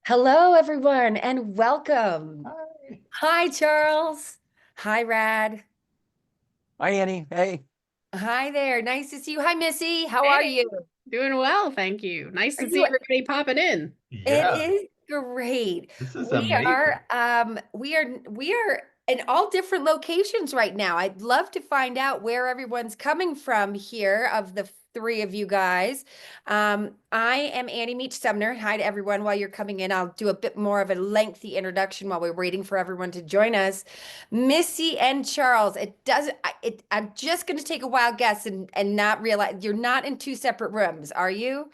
Hello, everyone, and welcome. Hi. Hi, Charles. Hi, Rad. Hi, Annie. Hey. Hi there. Nice to see you. Hi, Missy. How are Hey, you? doing well, thank you. Nice Are to see you? everybody popping in. It Yeah, is great. this is We amazing. are, we are in all different locations right now. I'd love to find out where everyone's coming from here of the three of you guys. I am Annie Meach Sumner. Hi to everyone. While you're coming in, I'll do a bit more of a lengthy introduction while we're waiting for everyone to join us. Missy and Charles. It doesn't. I'm just going to take a wild guess and not realize you're not in two separate rooms, are you?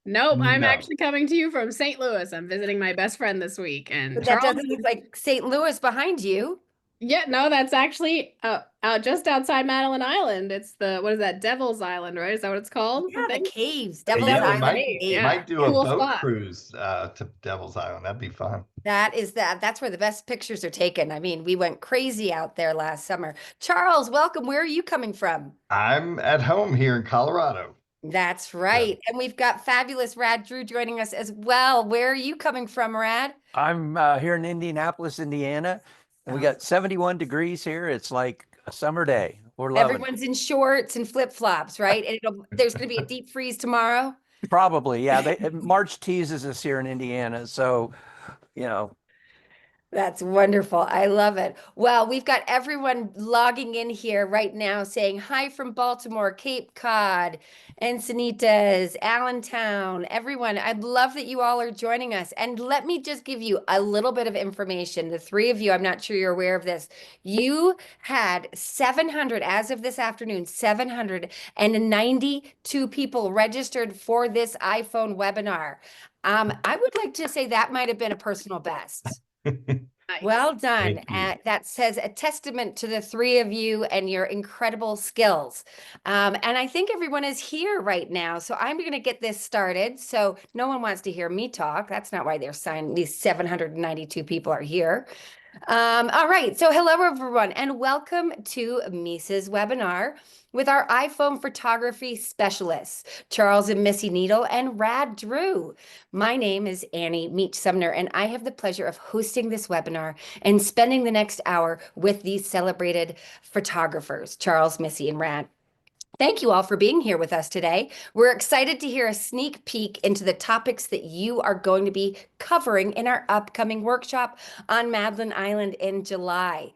Nope, I'm No. actually coming to you from St. Louis. I'm visiting my best friend this week, and But that Charles doesn't look is, like St. Louis behind you. yeah, no, that's actually out just outside Madeline Island. It's what is that, Devil's Island, right? Is that what it's called? I Yeah, the think caves, the Devil's Yeah, we Devil's Island might Cave. Cave. Yeah, might do a cool boat spot. cruise to Devil's Island. That'd be fun. That's where the best pictures are taken. I mean, we went crazy out there last summer. Charles, welcome. Where are you coming from? I'm at home here in Colorado. That's So right. And we've got fabulous Rad Drew joining us as well. Where are you coming from, Rad? I'm here in Indianapolis, Indiana. And we Oh, got 71 degrees here. It's like a summer day. We're loving it. everyone's in shorts and flip-flops, right? And there's going to be a deep freeze tomorrow. Probably, yeah. March teases us here in Indiana. So, you know, That's wonderful. I love it. Well, we've got everyone logging in here right now saying hi from Baltimore, Cape Cod, Encinitas, Allentown, everyone. I'd love that you all are joining us. And let me just give you a little bit of information. The three of you, I'm not sure you're aware of this. You had 700, as of this afternoon, 792 people registered for this iPhone webinar. I would like to say that might have been a personal best. Nice. Well done. thank you. That says a testament to the three of you and your incredible skills. And I think everyone is here right now. So I'm going to get this started. So no one wants to hear me talk. That's not why they're signed. These 792 people are here. All right. So hello, everyone, and welcome to Misa's webinar with our iPhone photography specialists, Charles and Missy Needle and Rad Drew. My name is Annie Meach Sumner, and I have the pleasure of hosting this webinar and spending the next hour with these celebrated photographers, Charles, Missy, and Rad. Thank you all for being here with us today. We're excited to hear a sneak peek into the topics that you are going to be covering in our upcoming workshop on Madeline Island in July.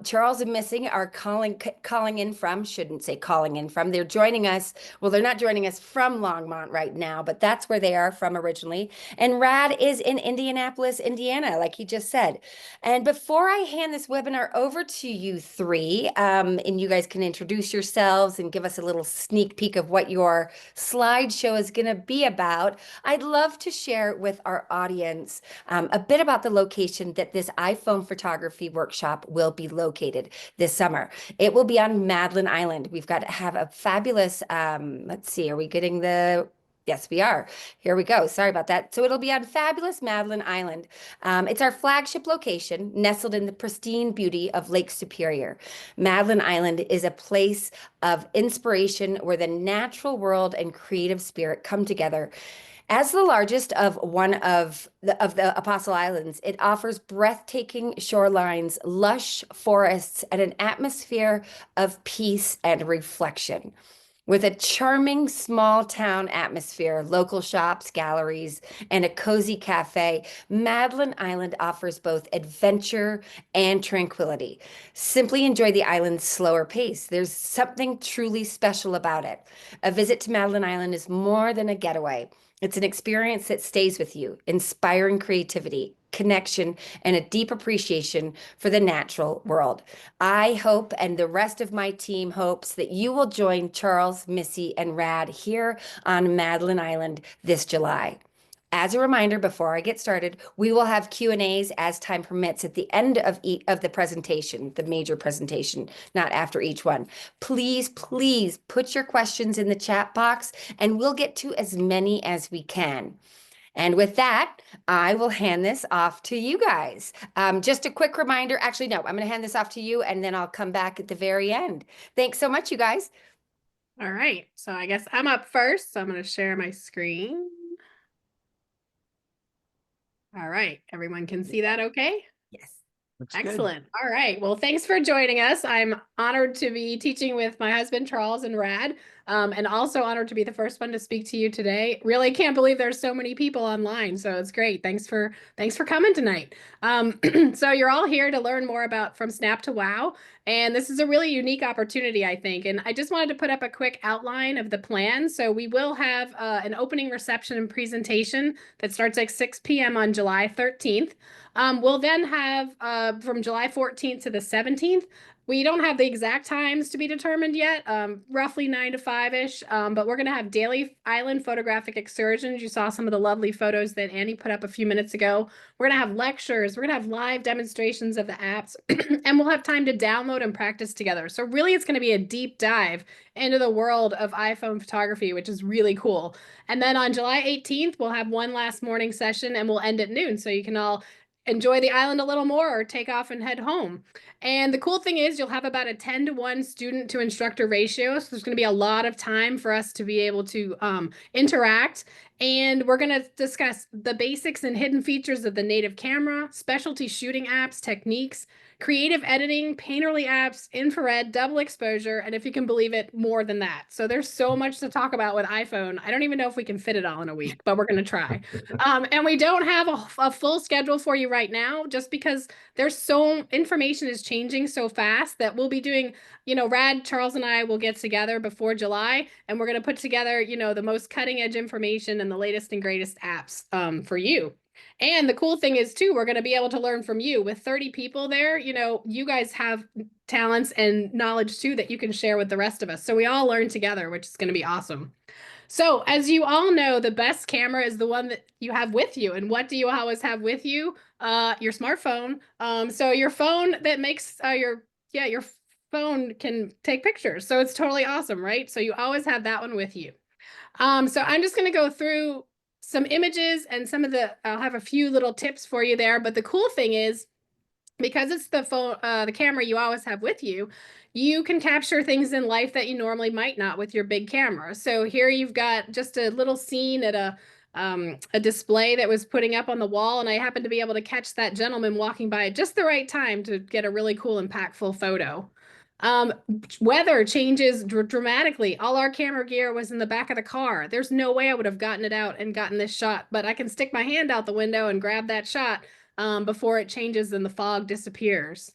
Charles and Missing are calling in from, shouldn't say calling in from, they're joining us. Well, they're not joining us from Longmont right now, but that's where they are from originally. And Rad is in Indianapolis, Indiana, like he just said. And before I hand this webinar over to you three, and you guys can introduce yourselves and give us a little sneak peek of what your slideshow is going to be about, I'd love to share with our audience a bit about the location that this iPhone photography workshop will be located this summer. It will be on Madeline Island. We've got to have a fabulous, let's see, are we getting the Yes, we are. Here we go. Sorry about that. So it'll be on fabulous Madeline Island. It's our flagship location, nestled in the pristine beauty of Lake Superior. Madeline Island is a place of inspiration where the natural world and creative spirit come together. As the largest of one of the Apostle Islands, it offers breathtaking shorelines, lush forests, and an atmosphere of peace and reflection. With a charming small town atmosphere, local shops, galleries, and a cozy cafe, Madeline Island offers both adventure and tranquility. Simply enjoy the island's slower pace. There's something truly special about it. A visit to Madeline Island is more than a getaway. It's an experience that stays with you, inspiring creativity, connection, and a deep appreciation for the natural world. I hope, and the rest of my team hopes, that you will join Charles, Missy, and Rad here on Madeline Island this July. As a reminder, before I get started, we will have Q&As as time permits at the end of the presentation, the major presentation, not after each one. Please, please put your questions in the chat box and we'll get to as many as we can. And with that, I will hand this off to you guys. Just a quick reminder, actually, no, I'm going to hand this off to you and then I'll come back at the very end. Thanks so much, you guys. All right, so I guess I'm up first, so I'm going to share my screen. All right, everyone can see that okay? Yes. Looks good. Excellent. All right. Well, thanks for joining us. I'm honored to be teaching with my husband, Charles, and Rad, and also honored to be the first one to speak to you today. Really can't believe there's so many people online, so it's great. Thanks for coming tonight. So you're all here to learn more about From Snap to Wow, and this is a really unique opportunity, I think. And I just wanted to put up a quick outline of the plan. So we will have an opening reception and presentation that starts at 6 p.m. on July 13th. We'll then have from July 14th to the 17th. We don't have the exact times to be determined yet, roughly 9 to 5-ish, but we're going to have daily island photographic excursions. You saw some of the lovely photos that Annie put up a few minutes ago. We're going to have lectures. We're going to have live demonstrations of the apps, and we'll have time to download and practice together. So really, it's going to be a deep dive into the world of iPhone photography, which is really cool. And then on July 18th, we'll have one last morning session, and we'll end at noon, so you can all enjoy the island a little more or take off and head home. And the cool thing is you'll have about a 10-to-1 student to instructor ratio. So there's going to be a lot of time for us to be able to interact. And we're going to discuss the basics and hidden features of the native camera, specialty shooting apps, techniques, creative editing, painterly apps, infrared, double exposure, and if you can believe it, more than that. So there's so much to talk about with iPhone. I don't even know if we can fit it all in a week, but we're going to try. And we don't have a full schedule for you right now, just because information is changing so fast that we'll be doing, Rad, Charles, and I will get together before July, and we're going to put together, the most cutting edge information and the latest and greatest apps for you. And the cool thing is too, we're going to be able to learn from you. With 30 people there, you guys have talents and knowledge too that you can share with the rest of us. So we all learn together, which is going to be awesome. So as you all know, the best camera is the one that you have with you. And what do you always have with you? Your smartphone. So your phone that makes your phone can take pictures. So it's totally awesome, right? So you always have that one with you. So I'm just going to go through some images and I'll have a few little tips for you there. But the cool thing is, because it's the phone, the camera you always have with you, you can capture things in life that you normally might not with your big camera. So here you've got just a little scene at a display that was putting up on the wall, and I happened to be able to catch that gentleman walking by at just the right time to get a really cool, impactful photo. Weather changes dramatically. All our camera gear was in the back of the car. There's no way I would have gotten it out and gotten this shot, but I can stick my hand out the window and grab that shot before it changes and the fog disappears.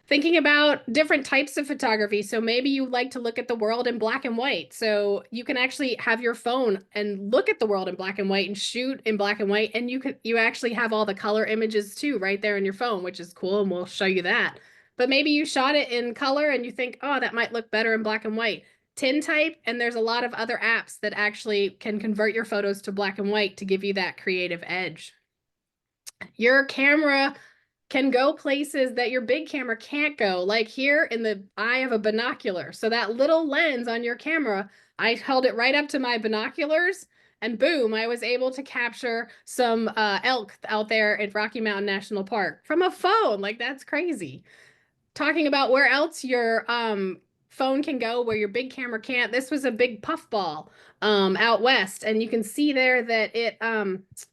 Thinking about different types of photography. So maybe you like to look at the world in black and white. So you can actually have your phone and look at the world in black and white and shoot in black and white. And you actually have all the color images too right there in your phone, which is cool. And we'll show you that. But maybe you shot it in color and you think, oh, that might look better in black and white. Tintype, and there's a lot of other apps that actually can convert your photos to black and white to give you that creative edge. Your camera can go places that your big camera can't go, like here in the eye of a binocular. So that little lens on your camera, I held it right up to my binoculars, and boom, I was able to capture some elk out there at Rocky Mountain National Park from a phone. Like, that's crazy. Talking about where else your phone can go where your big camera can't. This was a big puffball out west, and you can see there that it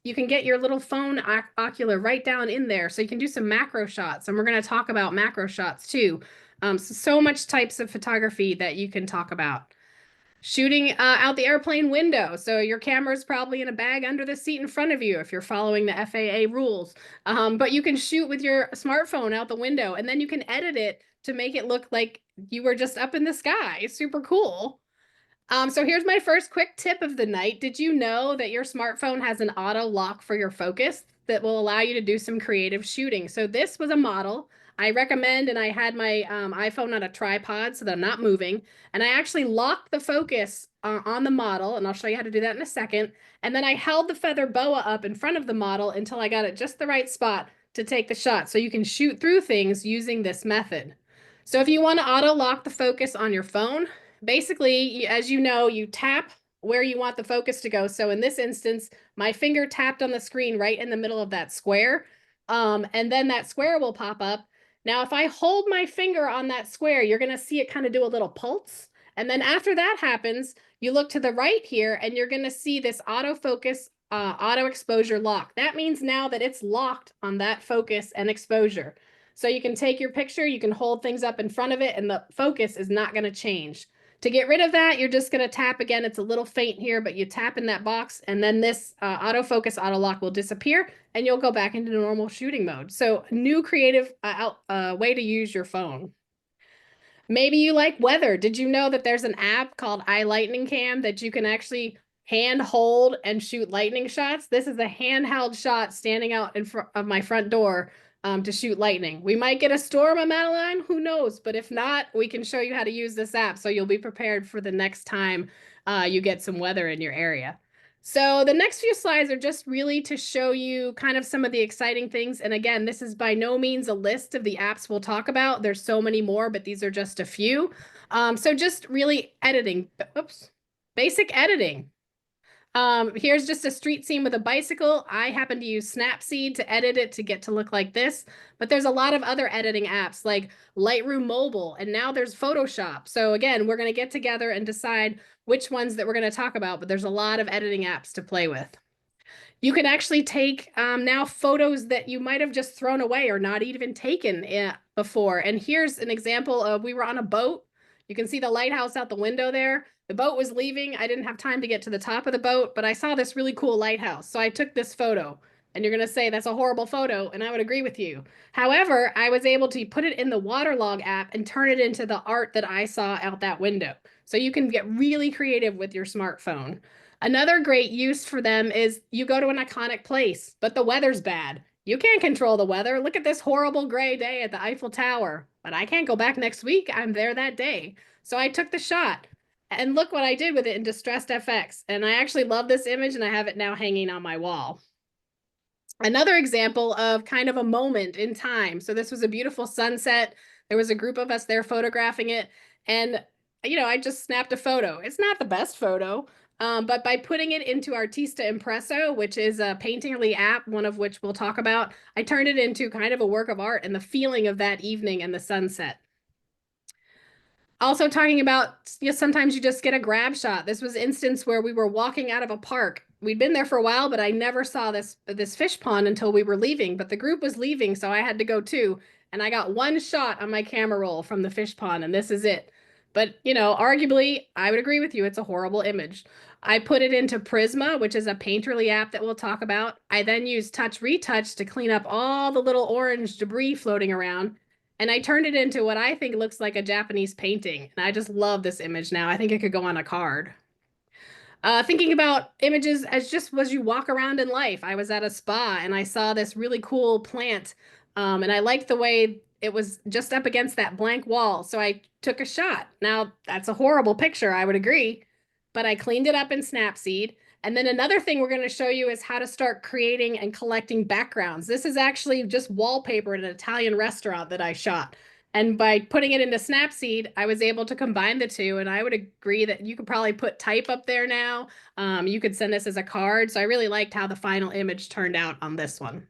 you can get your little phone ocular right down in there, so you can do some macro shots, and we're going to talk about macro shots too. So much types of photography that you can talk about. Shooting out the airplane window. So your camera's probably in a bag under the seat in front of you if you're following the FAA rules. But you can shoot with your smartphone out the window, and then you can edit it to make it look like you were just up in the sky. It's super cool. So here's my first quick tip of the night. Did you know that your smartphone has an auto lock for your focus that will allow you to do some creative shooting? So this was a model I recommend, and I had my iPhone on a tripod so that I'm not moving. And I actually locked the focus on the model, and I'll show you how to do that in a second. And then I held the feather boa up in front of the model until I got it just the right spot to take the shot. So you can shoot through things using this method. So if you want to auto lock the focus on your phone, basically, as you know, you tap where you want the focus to go. So in this instance, my finger tapped on the screen right in the middle of that square. And then that square will pop up. Now, if I hold my finger on that square, you're going to see it kind of do a little pulse. And then after that happens, you look to the right here and you're going to see this autofocus auto exposure lock. That means now that it's locked on that focus and exposure. So you can take your picture, you can hold things up in front of it, and the focus is not going to change. To get rid of that, you're just going to tap again. It's a little faint here, but you tap in that box, and then this autofocus auto lock will disappear, and you'll go back into normal shooting mode. So new creative way to use your phone. Maybe you like weather. Did you know that there's an app called iLightning Cam that you can actually hand hold and shoot lightning shots? This is a handheld shot standing out in front of my front door to shoot lightning. We might get a storm on Madeline, who knows? But if not, we can show you how to use this app so you'll be prepared for the next time you get some weather in your area. So the next few slides are just really to show you kind of some of the exciting things. And again, this is by no means a list of the apps we'll talk about. There's so many more, but these are just a few. So just really editing, basic editing. Here's just a street scene with a bicycle. I happen to use Snapseed to edit it to get to look like this, but there's a lot of other editing apps like Lightroom Mobile, and now there's Photoshop. So again, we're going to get together and decide which ones that we're going to talk about, but there's a lot of editing apps to play with. You can actually take now photos that you might have just thrown away or not even taken before. And here's an example of, we were on a boat. You can see the lighthouse out the window there. The boat was leaving. I didn't have time to get to the top of the boat, but I saw this really cool lighthouse. So I took this photo, and you're going to say that's a horrible photo, and I would agree with you. However, I was able to put it in the Waterlog app and turn it into the art that I saw out that window. So you can get really creative with your smartphone. Another great use for them is you go to an iconic place, but the weather's bad. You can't control the weather. Look at this horrible gray day at the Eiffel Tower, but I can't go back next week. I'm there that day. So I took the shot. And look what I did with it in Distressed FX. And I actually love this image, and I have it now hanging on my wall. Another example of kind of a moment in time. So this was a beautiful sunset. There was a group of us there photographing it. And, you know, I just snapped a photo. It's not the best photo, but by putting it into Artista Impresso, which is a painterly app, one of which we'll talk about, I turned it into kind of a work of art and the feeling of that evening and the sunset. Also talking about, you know, sometimes you just get a grab shot. This was an instance where we were walking out of a park. We'd been there for a while, but I never saw this fish pond until we were leaving. But the group was leaving, so I had to go too. And I got one shot on my camera roll from the fish pond, and this is it. But, you know, arguably, I would agree with you. It's a horrible image. I put it into Prisma, which is a painterly app that we'll talk about. I then used Touch Retouch to clean up all the little orange debris floating around. And I turned it into what I think looks like a Japanese painting. And I just love this image now. I think it could go on a card. Thinking about images as you walk around in life. I was at a spa and I saw this really cool plant. And I liked the way it was just up against that blank wall. So I took a shot. Now, that's a horrible picture, I would agree. But I cleaned it up in Snapseed. And then another thing we're going to show you is how to start creating and collecting backgrounds. This is actually just wallpaper at an Italian restaurant that I shot. And by putting it into Snapseed, I was able to combine the two. And I would agree that you could probably put type up there now. You could send this as a card. So I really liked how the final image turned out on this one.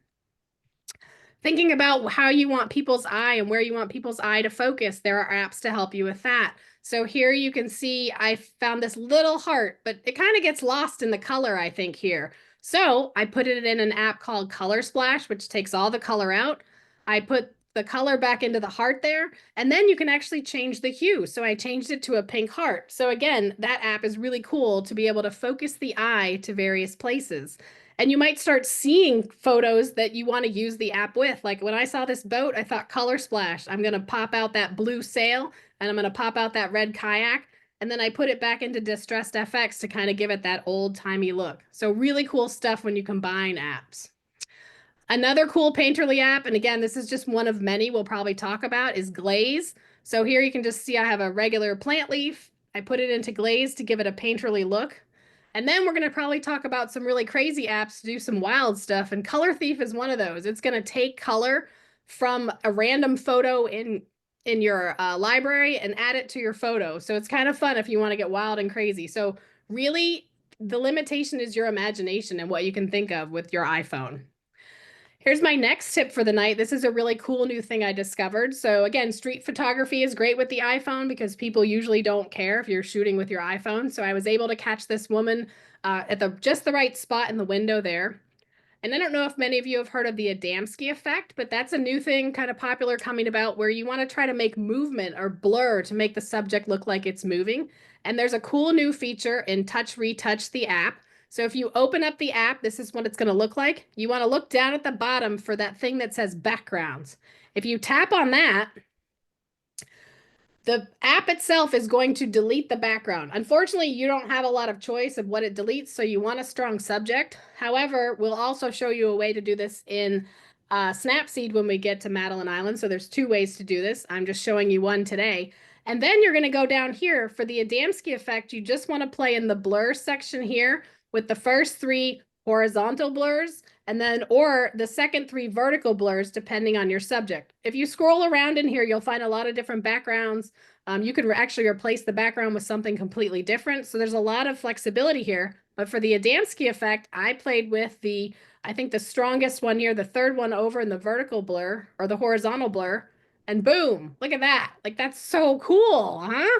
Thinking about how you want people's eye and where you want people's eye to focus, there are apps to help you with that. So here you can see I found this little heart, but it kind of gets lost in the color, I think, here. So I put it in an app called Color Splash, which takes all the color out. I put the color back into the heart there, and then you can actually change the hue. So I changed it to a pink heart. So again, that app is really cool to be able to focus the eye to various places. And you might start seeing photos that you want to use the app with. Like when I saw this boat, I thought Color Splash. I'm going to pop out that blue sail and I'm going to pop out that red kayak. And then I put it back into Distressed FX to kind of give it that old timey look. So really cool stuff when you combine apps. Another cool painterly app, and again, this is just one of many we'll probably talk about, is Glaze. So here you can just see I have a regular plant leaf. I put it into Glaze to give it a painterly look. And then we're going to probably talk about some really crazy apps to do some wild stuff. And Color Thief is one of those. It's going to take color from a random photo in your library and add it to your photo. So it's kind of fun if you want to get wild and crazy. So really, the limitation is your imagination and what you can think of with your iPhone. Here's my next tip for the night. This is a really cool new thing I discovered. So again, street photography is great with the iPhone because people usually don't care if you're shooting with your iPhone. So I was able to catch this woman at just the right spot in the window there. And I don't know if many of you have heard of the Adamski effect, but that's a new thing kind of popular coming about where you want to try to make movement or blur to make the subject look like it's moving. And there's a cool new feature in Touch Retouch, the app. So if you open up the app, this is what it's going to look like. You want to look down at the bottom for that thing that says backgrounds. If you tap on that, the app itself is going to delete the background. Unfortunately, you don't have a lot of choice of what it deletes, so you want a strong subject. However, we'll also show you a way to do this in Snapseed when we get to Madeline Island. So there's 2 ways to do this. I'm just showing you one today. And then you're going to go down here for the Adamski effect. You just want to play in the blur section here with the first 3 horizontal blurs and then or the second 3 vertical blurs depending on your subject. If you scroll around in here, you'll find a lot of different backgrounds. You could actually replace the background with something completely different. So there's a lot of flexibility here. But for the Adamski effect, I played with I think the strongest one here, the 3rd one over in the vertical blur or the horizontal blur. And boom, look at that. Like, that's so cool, huh?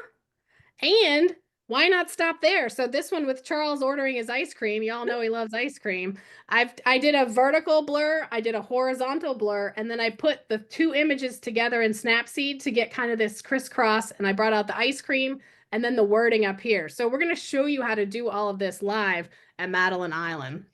And why not stop there? So this one with Charles ordering his ice cream, y'all know he loves ice cream. I did a vertical blur, I did a horizontal blur, and then I put the 2 images together in Snapseed to get kind of this crisscross, and I brought out the ice cream and then the wording up here. So we're going to show you how to do all of this live at Madeline Island.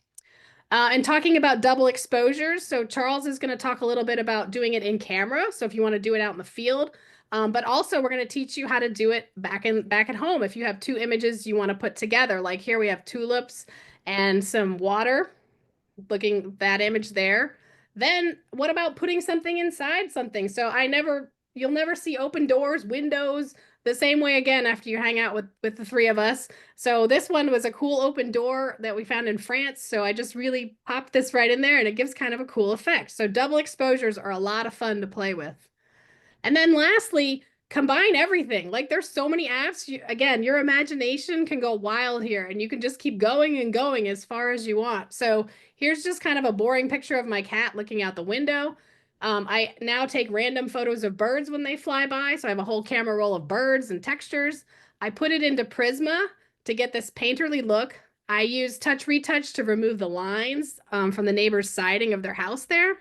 And talking about double exposures, so Charles is going to talk a little bit about doing it in camera. So if you want to do it out in the field, but also we're going to teach you how to do it back at home. If you have 2 images you want to put together, like here we have tulips and some water, looking that image there. Then what about putting something inside something? So you'll never see open doors, windows, the same way again after you hang out with the 3 of us. So this one was a cool open door that we found in France. So I just really popped this right in there and it gives kind of a cool effect. So double exposures are a lot of fun to play with. And then lastly, combine everything. Like, there's so many apps. Again, your imagination can go wild here and you can just keep going and going as far as you want. So here's just kind of a boring picture of my cat looking out the window. I now take random photos of birds when they fly by. So I have a whole camera roll of birds and textures. I put it into Prisma to get this painterly look. I use Touch Retouch to remove the lines from the neighbor's siding of their house there.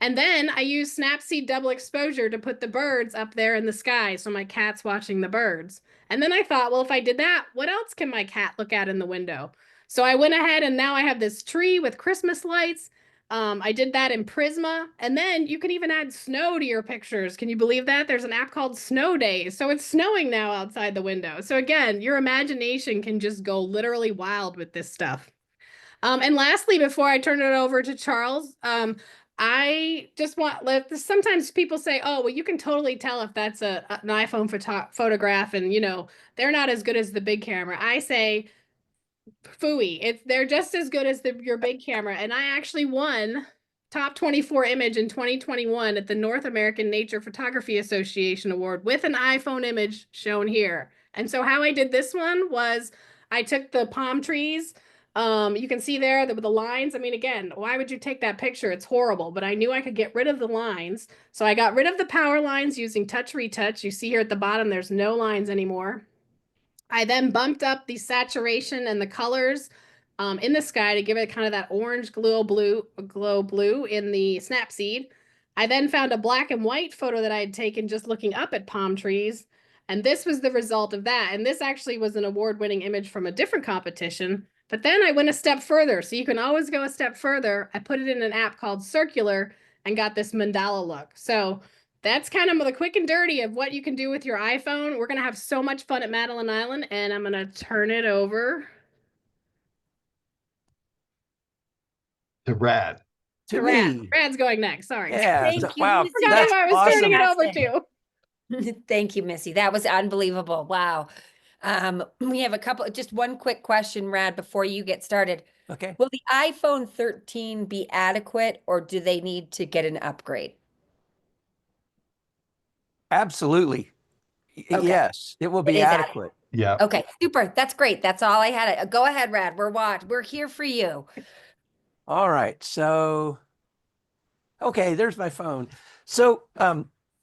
And then I use Snapseed double exposure to put the birds up there in the sky so my cat's watching the birds. And then I thought, well, if I did that, what else can my cat look at in the window? So I went ahead and now I have this tree with Christmas lights. I did that in Prisma. And then you can even add snow to your pictures. Can you believe that? There's an app called Snow Days. So it's snowing now outside the window. So again, your imagination can just go literally wild with this stuff. And lastly, before I turn it over to Charles, I just sometimes people say, oh, well, you can totally tell if that's an iPhone photograph and, they're not as good as the big camera. I say, phooey, they're just as good as your big camera. And I actually won top 24 image in 2021 at the North American Nature Photography Association Award with an iPhone image shown here. And so how I did this one was I took the palm trees. You can see there with the lines. I mean, again, why would you take that picture? It's horrible, but I knew I could get rid of the lines. So I got rid of the power lines using Touch Retouch. You see here at the bottom, there's no lines anymore. I then bumped up the saturation and the colors in the sky to give it kind of that orange glow blue in the Snapseed. I then found a black and white photo that I had taken just looking up at palm trees. And this was the result of that. And this actually was an award-winning image from a different competition. But then I went a step further. So you can always go a step further. I put it in an app called Circular and got this mandala look. So that's kind of the quick and dirty of what you can do with your iPhone. We're going to have so much fun at Madeline Island, and I'm going to turn it over To Rad. To Rad. me. Rad's going next. Sorry. Yeah. Thank so- you, wow. Missy. Forgot That's who I was turning it awesome. over to. Thank you, Missy. That was unbelievable. Wow. We have just one quick question, Rad, before you get started. Okay. Will the iPhone 13 be adequate or do they need to get an upgrade? Absolutely. Okay. Yes, it will It be is adequate. Yeah. Okay, super. That's great. That's all I had. Go ahead, Rad. We're here for you. All right. So Okay, there's my phone. So,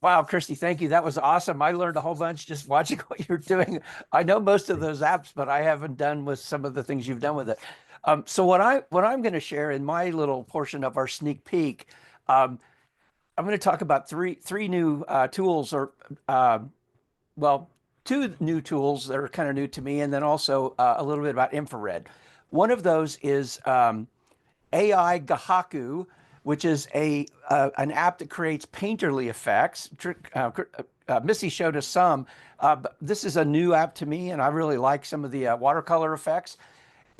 wow, Christy, thank you. That was awesome. I learned a whole bunch just watching what you're doing. I know most of those apps, but I haven't done with some of the things you've done with it. So what I'm going to share in my little portion of our sneak peek, um, I'm going to talk about three new tools, or well, two new tools that are kind of new to me, and then also a little bit about infrared. One of those is AI Gahaku, which is an app that creates painterly effects. Missy showed us some. But this is a new app to me, and I really like some of the watercolor effects.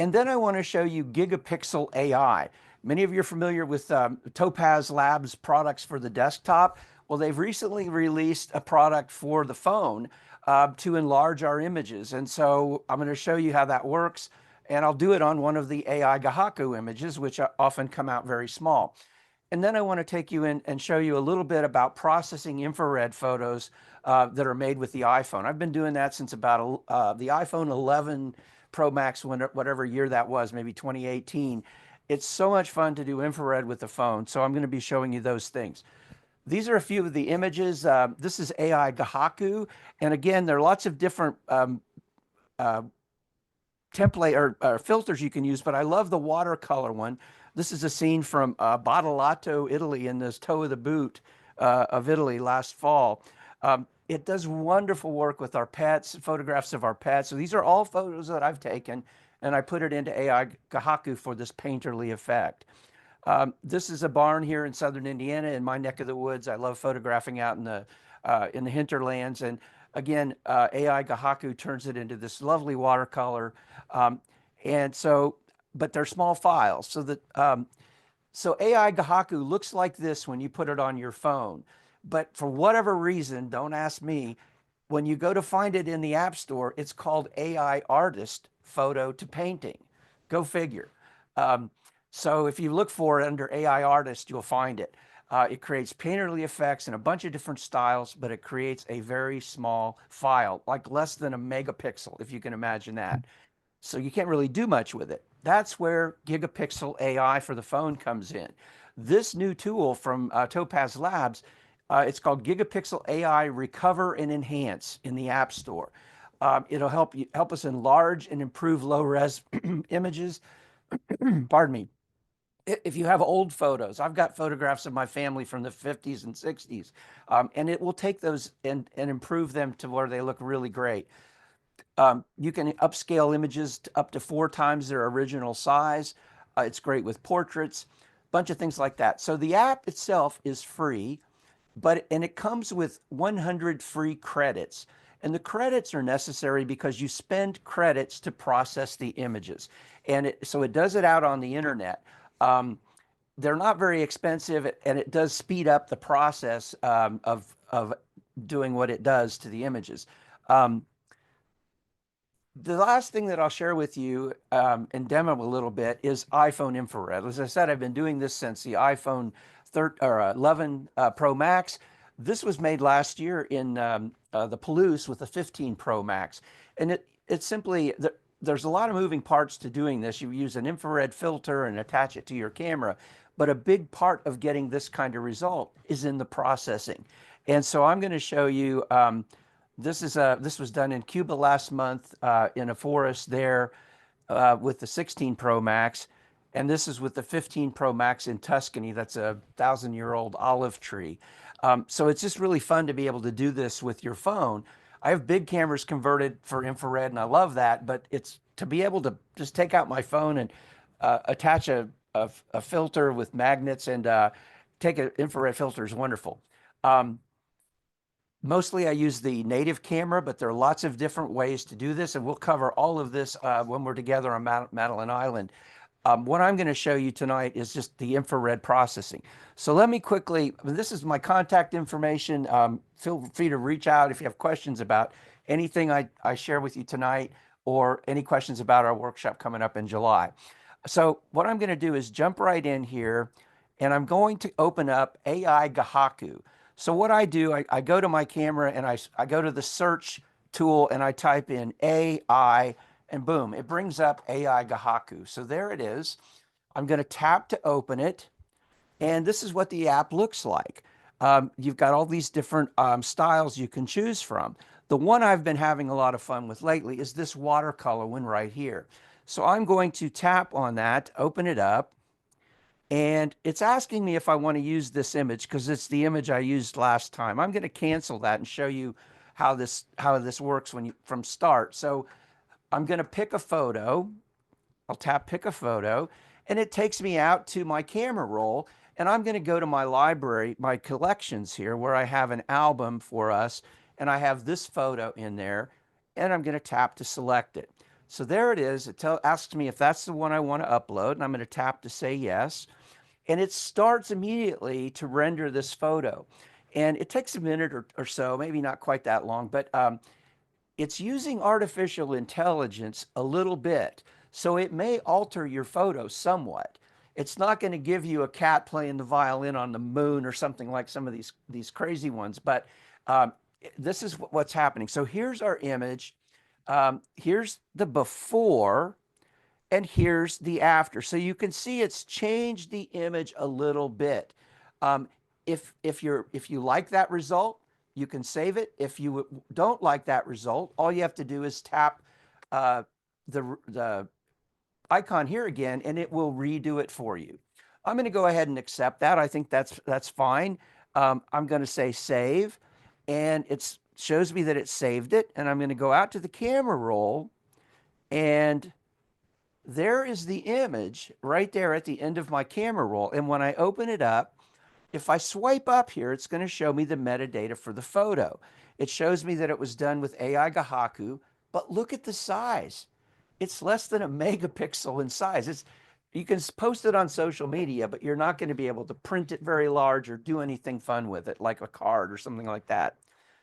And then I want to show you Gigapixel AI. Many of you are familiar with Topaz Labs products for the desktop. Well, they've recently released a product for the phone to enlarge our images. And so I'm going to show you how that works. And I'll do it on one of the AI Gahaku images, which often come out very small. And then I want to take you in and show you a little bit about processing infrared photos that are made with the iPhone. I've been doing that since about the iPhone 11 Pro Max, whatever year that was, maybe 2018. It's so much fun to do infrared with the phone. So I'm going to be showing you those things. These are a few of the images. This is AI Gahaku. And again, there are lots of different template or filters you can use, but I love the watercolor one. This is a scene from Battolato, Italy, in this toe of the boot of Italy last fall. It does wonderful work with our pets, photographs of our pets. So these are all photos that I've taken, and I put it into AI Gahaku for this painterly effect. This is a barn here in southern Indiana, in my neck of the woods. I love photographing out in the hinterlands, and again, AI Gahaku turns it into this lovely watercolor. And so, but they're small files. So that so AI Gahaku looks like this when you put it on your phone. But for whatever reason, don't ask me, when you go to find it in the App Store, it's called AI Artist Photo to Painting. Go figure. So if you look for it under AI Artist, you'll find it. It creates painterly effects in a bunch of different styles, but it creates a very small file, like less than a megapixel, if you can imagine that. So you can't really do much with it. That's where Gigapixel AI for the phone comes in. This new tool from Topaz Labs, it's called Gigapixel AI Recover and Enhance in the App Store. It'll help us enlarge and improve low-res images. Pardon me. If you have old photos, I've got photographs of my family from the 50s and 60s, and it will take those and improve them to where they look really great. You can upscale images up to 4 times their original size. It's great with portraits, a bunch of things like that. So the app itself is free, and it comes with 100 free credits. And the credits are necessary because you spend credits to process the images. And so it does it out on the internet. They're not very expensive, and it does speed up the process of doing what it does to the images. The last thing that I'll share with you and demo a little bit is iPhone infrared. As I said, I've been doing this since the iPhone 11 Pro Max. This was made last year in the Palouse with the 15 Pro Max. And it's simply, there's a lot of moving parts to doing this. You use an infrared filter and attach it to your camera. But a big part of getting this kind of result is in the processing. And so I'm going to show you, this was done in Cuba last month in a forest there with the 16 Pro Max. And this is with the 15 Pro Max in Tuscany. That's a 1,000-year-old olive tree. So it's just really fun to be able to do this with your phone. I have big cameras converted for infrared, and I love that. But it's to be able to just take out my phone and attach a filter with magnets and take an infrared filter is wonderful. Mostly I use the native camera, but there are lots of different ways to do this, and we'll cover all of this when we're together on Madeline Island. What I'm going to show you tonight is just the infrared processing. So let me quickly, this is my contact information. Feel free to reach out if you have questions about anything I share with you tonight, or any questions about our workshop coming up in July. So what I'm going to do is jump right in here, and I'm going to open up AI Gahaku. So what I do, I go to my camera and I go to the search tool and I type in AI, and boom, it brings up AI Gahaku. So there it is. I'm going to tap to open it. And this is what the app looks like. You've got all these different styles you can choose from. The one I've been having a lot of fun with lately is this watercolor one right here. So I'm going to tap on that, open it up, and it's asking me if I want to use this image because it's the image I used last time. I'm going to cancel that and show you how this works when you from start. So I'm going to pick a photo. I'll tap pick a photo, and it takes me out to my camera roll. And I'm going to go to my library, my collections here, where I have an album for us, and I have this photo in there, and I'm going to tap to select it. So there it is. It asks me if that's the one I want to upload, and I'm going to tap to say yes. And it starts immediately to render this photo. And it takes a minute or so, maybe not quite that long, but it's using artificial intelligence a little bit. So it may alter your photo somewhat. It's not going to give you a cat playing the violin on the moon or something like some of these crazy ones, but this is what's happening. So here's our image. Here's the before, and here's the after. So you can see it's changed the image a little bit. If you like that result, you can save it. If you don't like that result, all you have to do is tap the icon here again, and it will redo it for you. I'm going to go ahead and accept that. I think that's fine. I'm going to say save, and it shows me that it saved it. And I'm going to go out to the camera roll, and there is the image right there at the end of my camera roll. And when I open it up, if I swipe up here, it's going to show me the metadata for the photo. It shows me that it was done with AI Gahaku, but look at the size. It's less than a megapixel in size. You can post it on social media, but you're not going to be able to print it very large or do anything fun with it, like a card or something like that.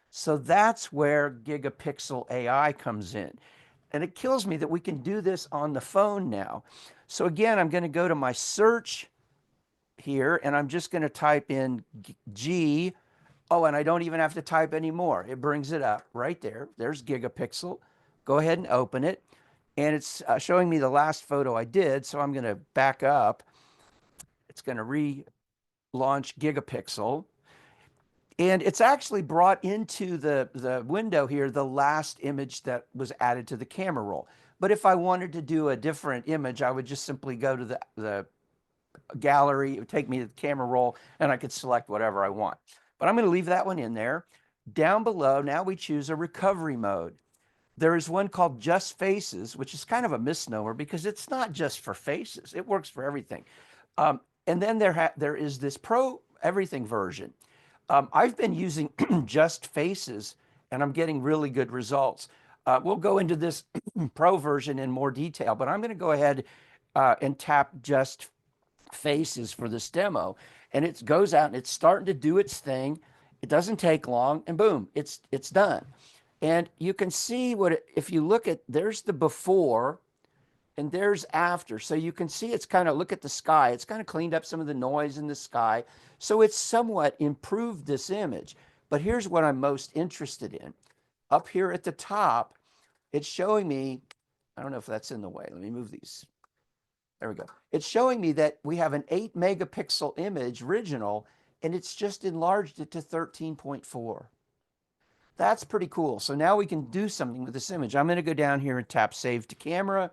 So that's where gigapixel AI comes in. And it kills me that we can do this on the phone now. So again, I'm going to go to my search here, and I'm just going to type in G. Oh, and I don't even have to type anymore. It brings it up right there. There's gigapixel. Go ahead and open it. And it's showing me the last photo I did. So I'm going to back up. It's going to relaunch gigapixel. And it's actually brought into the window here the last image that was added to the camera roll. But if I wanted to do a different image, I would just simply go to the gallery. It would take me to the camera roll, and I could select whatever I want. But I'm going to leave that one in there. Down below, now we choose a recovery mode. There is one called Just Faces, which is kind of a misnomer because it's not just for faces. It works for everything. And then there is this Pro Everything version. I've been using Just Faces, and I'm getting really good results. We'll go into this Pro version in more detail, but I'm going to go ahead and tap Just Faces for this demo. And it goes out, and it's starting to do its thing. It doesn't take long, and boom, it's done. And you can see if you look at, there's the before and there's after. So you can see it's kind of, look at the sky. It's kind of cleaned up some of the noise in the sky. So it's somewhat improved this image. But here's what I'm most interested in. Up here at the top, it's showing me, I don't know if that's in the way. Let me move these. There we go. It's showing me that we have an 8 megapixel image original, and it's just enlarged it to 13.4. That's pretty cool. So now we can do something with this image. I'm going to go down here and tap Save to Camera.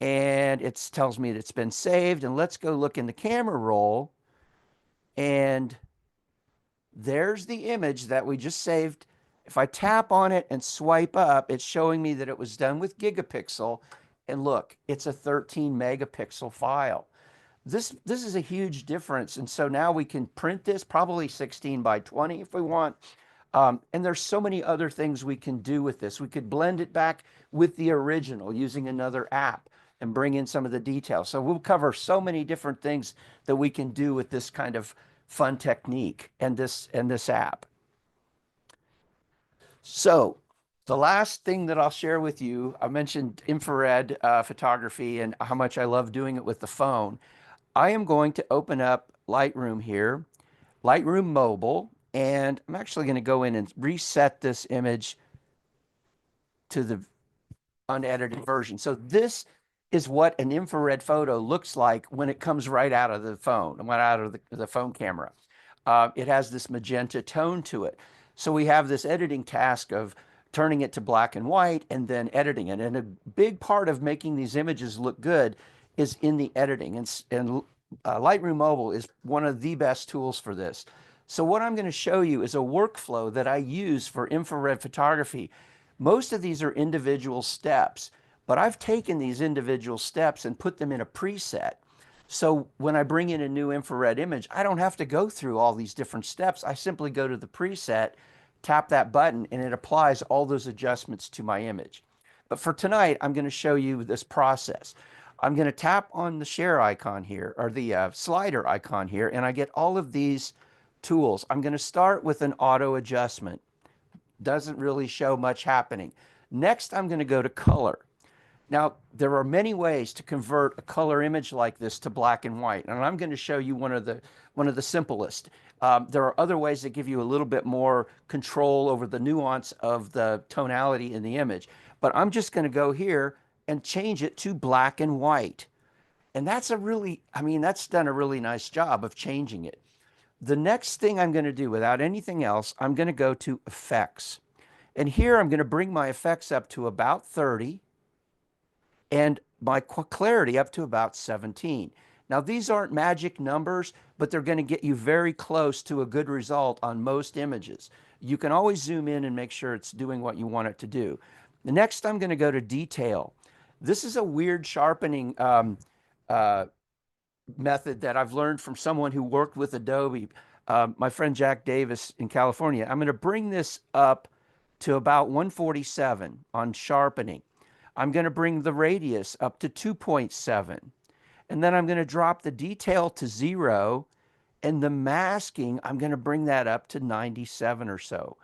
And it tells me that it's been saved. And let's go look in the camera roll. And there's the image that we just saved. If I tap on it and swipe up, it's showing me that it was done with gigapixel. And look, it's a 13 megapixel file. This is a huge difference. And so now we can print this, probably 16 by 20 if we want. And there's so many other things we can do with this. We could blend it back with the original using another app and bring in some of the details. So we'll cover so many different things that we can do with this kind of fun technique and this app. So the last thing that I'll share with you, I mentioned infrared photography and how much I love doing it with the phone. I am going to open up Lightroom here, Lightroom Mobile, and I'm actually going to go in and reset this image to the unedited version. So this is what an infrared photo looks like when it comes right out of the phone, right out of the phone camera. It has this magenta tone to it. So we have this editing task of turning it to black and white and then editing it. And a big part of making these images look good is in the editing. And Lightroom Mobile is one of the best tools for this. So what I'm going to show you is a workflow that I use for infrared photography. Most of these are individual steps, but I've taken these individual steps and put them in a preset. So when I bring in a new infrared image, I don't have to go through all these different steps. I simply go to the preset, tap that button, and it applies all those adjustments to my image. But for tonight, I'm going to show you this process. I'm going to tap on the share icon here, or the slider icon here, and I get all of these tools. I'm going to start with an auto adjustment. Doesn't really show much happening. Next, I'm going to go to color. Now, there are many ways to convert a color image like this to black and white, and I'm going to show you one of the simplest. There are other ways that give you a little bit more control over the nuance of the tonality in the image, but I'm just going to go here and change it to black and white. And that's that's done a really nice job of changing it. The next thing I'm going to do, without anything else, I'm going to go to effects. And here I'm going to bring my effects up to about 30 and my clarity up to about 17. Now, these aren't magic numbers, but they're going to get you very close to a good result on most images. You can always zoom in and make sure it's doing what you want it to do. The next, I'm going to go to detail. This is a weird sharpening method that I've learned from someone who worked with Adobe, my friend Jack Davis in California. I'm going to bring this up to about 147 on sharpening. I'm going to bring the radius up to 2.7. And then I'm going to drop the detail to 0. And the masking, I'm going to bring that up to 97 or so.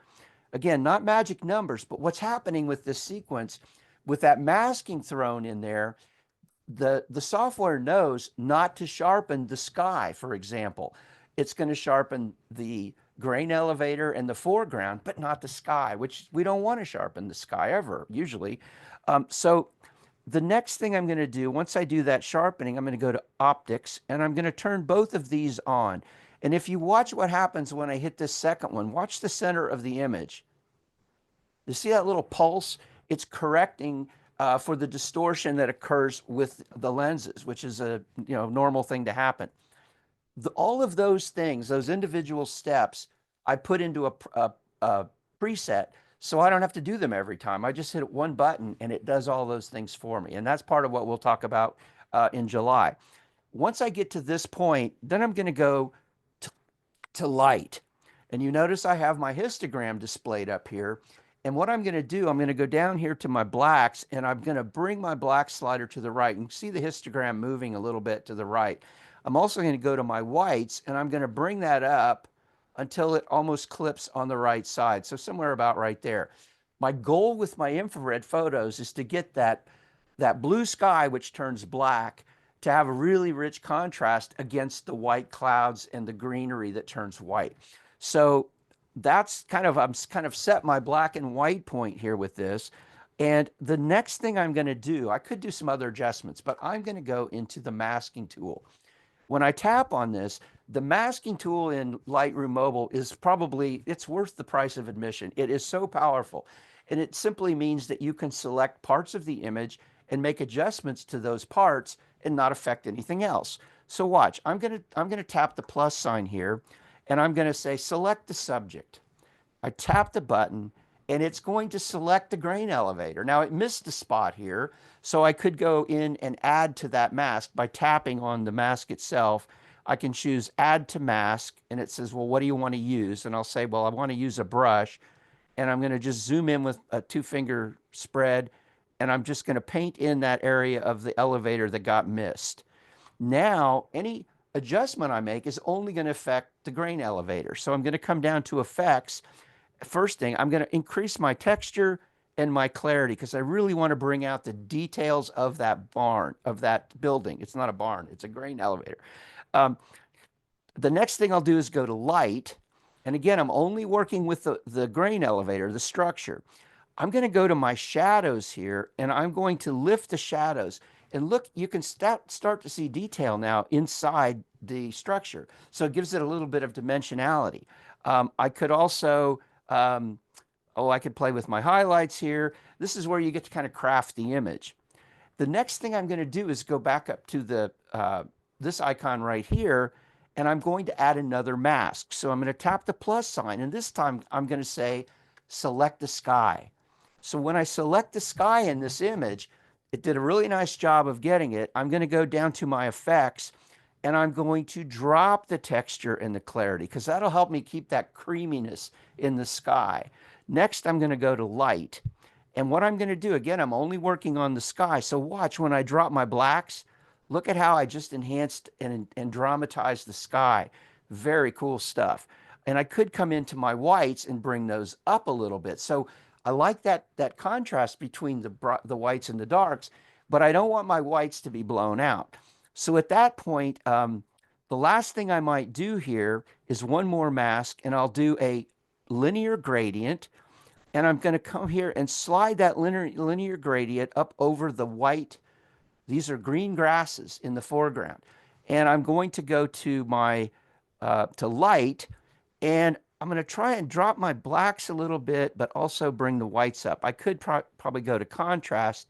Again, not magic numbers, but what's happening with this sequence, with that masking thrown in there, the software knows not to sharpen the sky, for example. It's going to sharpen the grain elevator and the foreground, but not the sky, which we don't want to sharpen the sky ever, usually. So the next thing I'm going to do, once I do that sharpening, I'm going to go to optics, and I'm going to turn both of these on. And if you watch what happens when I hit this second one, watch the center of the image. You see that little pulse? It's correcting for the distortion that occurs with the lenses, which is a normal thing to happen. All of those things, those individual steps, I put into a preset, so I don't have to do them every time. I just hit one button and it does all those things for me. And that's part of what we'll talk about in July. Once I get to this point, then I'm going to go to light. And you notice I have my histogram displayed up here. And what I'm going to do, I'm going to go down here to my blacks, and I'm going to bring my black slider to the right. You can see the histogram moving a little bit to the right. I'm also going to go to my whites, and I'm going to bring that up until it almost clips on the right side. So somewhere about right there. My goal with my infrared photos is to get that blue sky, which turns black, to have a really rich contrast against the white clouds and the greenery that turns white. So that's I'm kind of set my black and white point here with this. And the next thing I'm going to do, I could do some other adjustments, but I'm going to go into the masking tool. When I tap on this, the masking tool in Lightroom Mobile is it's worth the price of admission. It is so powerful. And it simply means that you can select parts of the image and make adjustments to those parts and not affect anything else. So watch, I'm going to tap the plus sign here, and I'm going to say select the subject. I tap the button, and it's going to select the grain elevator. Now it missed a spot here, so I could go in and add to that mask by tapping on the mask itself. I can choose add to mask, and it says, well, what do you want to use? And I'll say, well, I want to use a brush, and I'm going to just zoom in with a 2-finger spread, and I'm just going to paint in that area of the elevator that got missed. Now, any adjustment I make is only going to affect the grain elevator. So I'm going to come down to effects. First thing, I'm going to increase my texture and my clarity because I really want to bring out the details of that barn, of that building. It's not a barn, it's a grain elevator. The next thing I'll do is go to light. And again, I'm only working with the grain elevator, the structure. I'm going to go to my shadows here, and I'm going to lift the shadows. And look, you can start to see detail now inside the structure. So it gives it a little bit of dimensionality. I could also, I could play with my highlights here. This is where you get to kind of craft the image. The next thing I'm going to do is go back up to the this icon right here, and I'm going to add another mask. So I'm going to tap the plus sign, and this time I'm going to say, select the sky. So when I select the sky in this image, it did a really nice job of getting it. I'm going to go down to my effects, and I'm going to drop the texture and the clarity, because that'll help me keep that creaminess in the sky. Next, I'm going to go to light. And what I'm going to do, again, I'm only working on the sky. So watch when I drop my blacks, look at how I just enhanced and dramatized the sky. Very cool stuff. And I could come into my whites and bring those up a little bit. So I like that contrast between the whites and the darks, but I don't want my whites to be blown out. So at that point, the last thing I might do here is one more mask, and I'll do a linear gradient. And I'm going to come here and slide that linear gradient up over the white. These are green grasses in the foreground. And I'm going to go to my, to light, and I'm going to try and drop my blacks a little bit, but also bring the whites up. I could probably go to contrast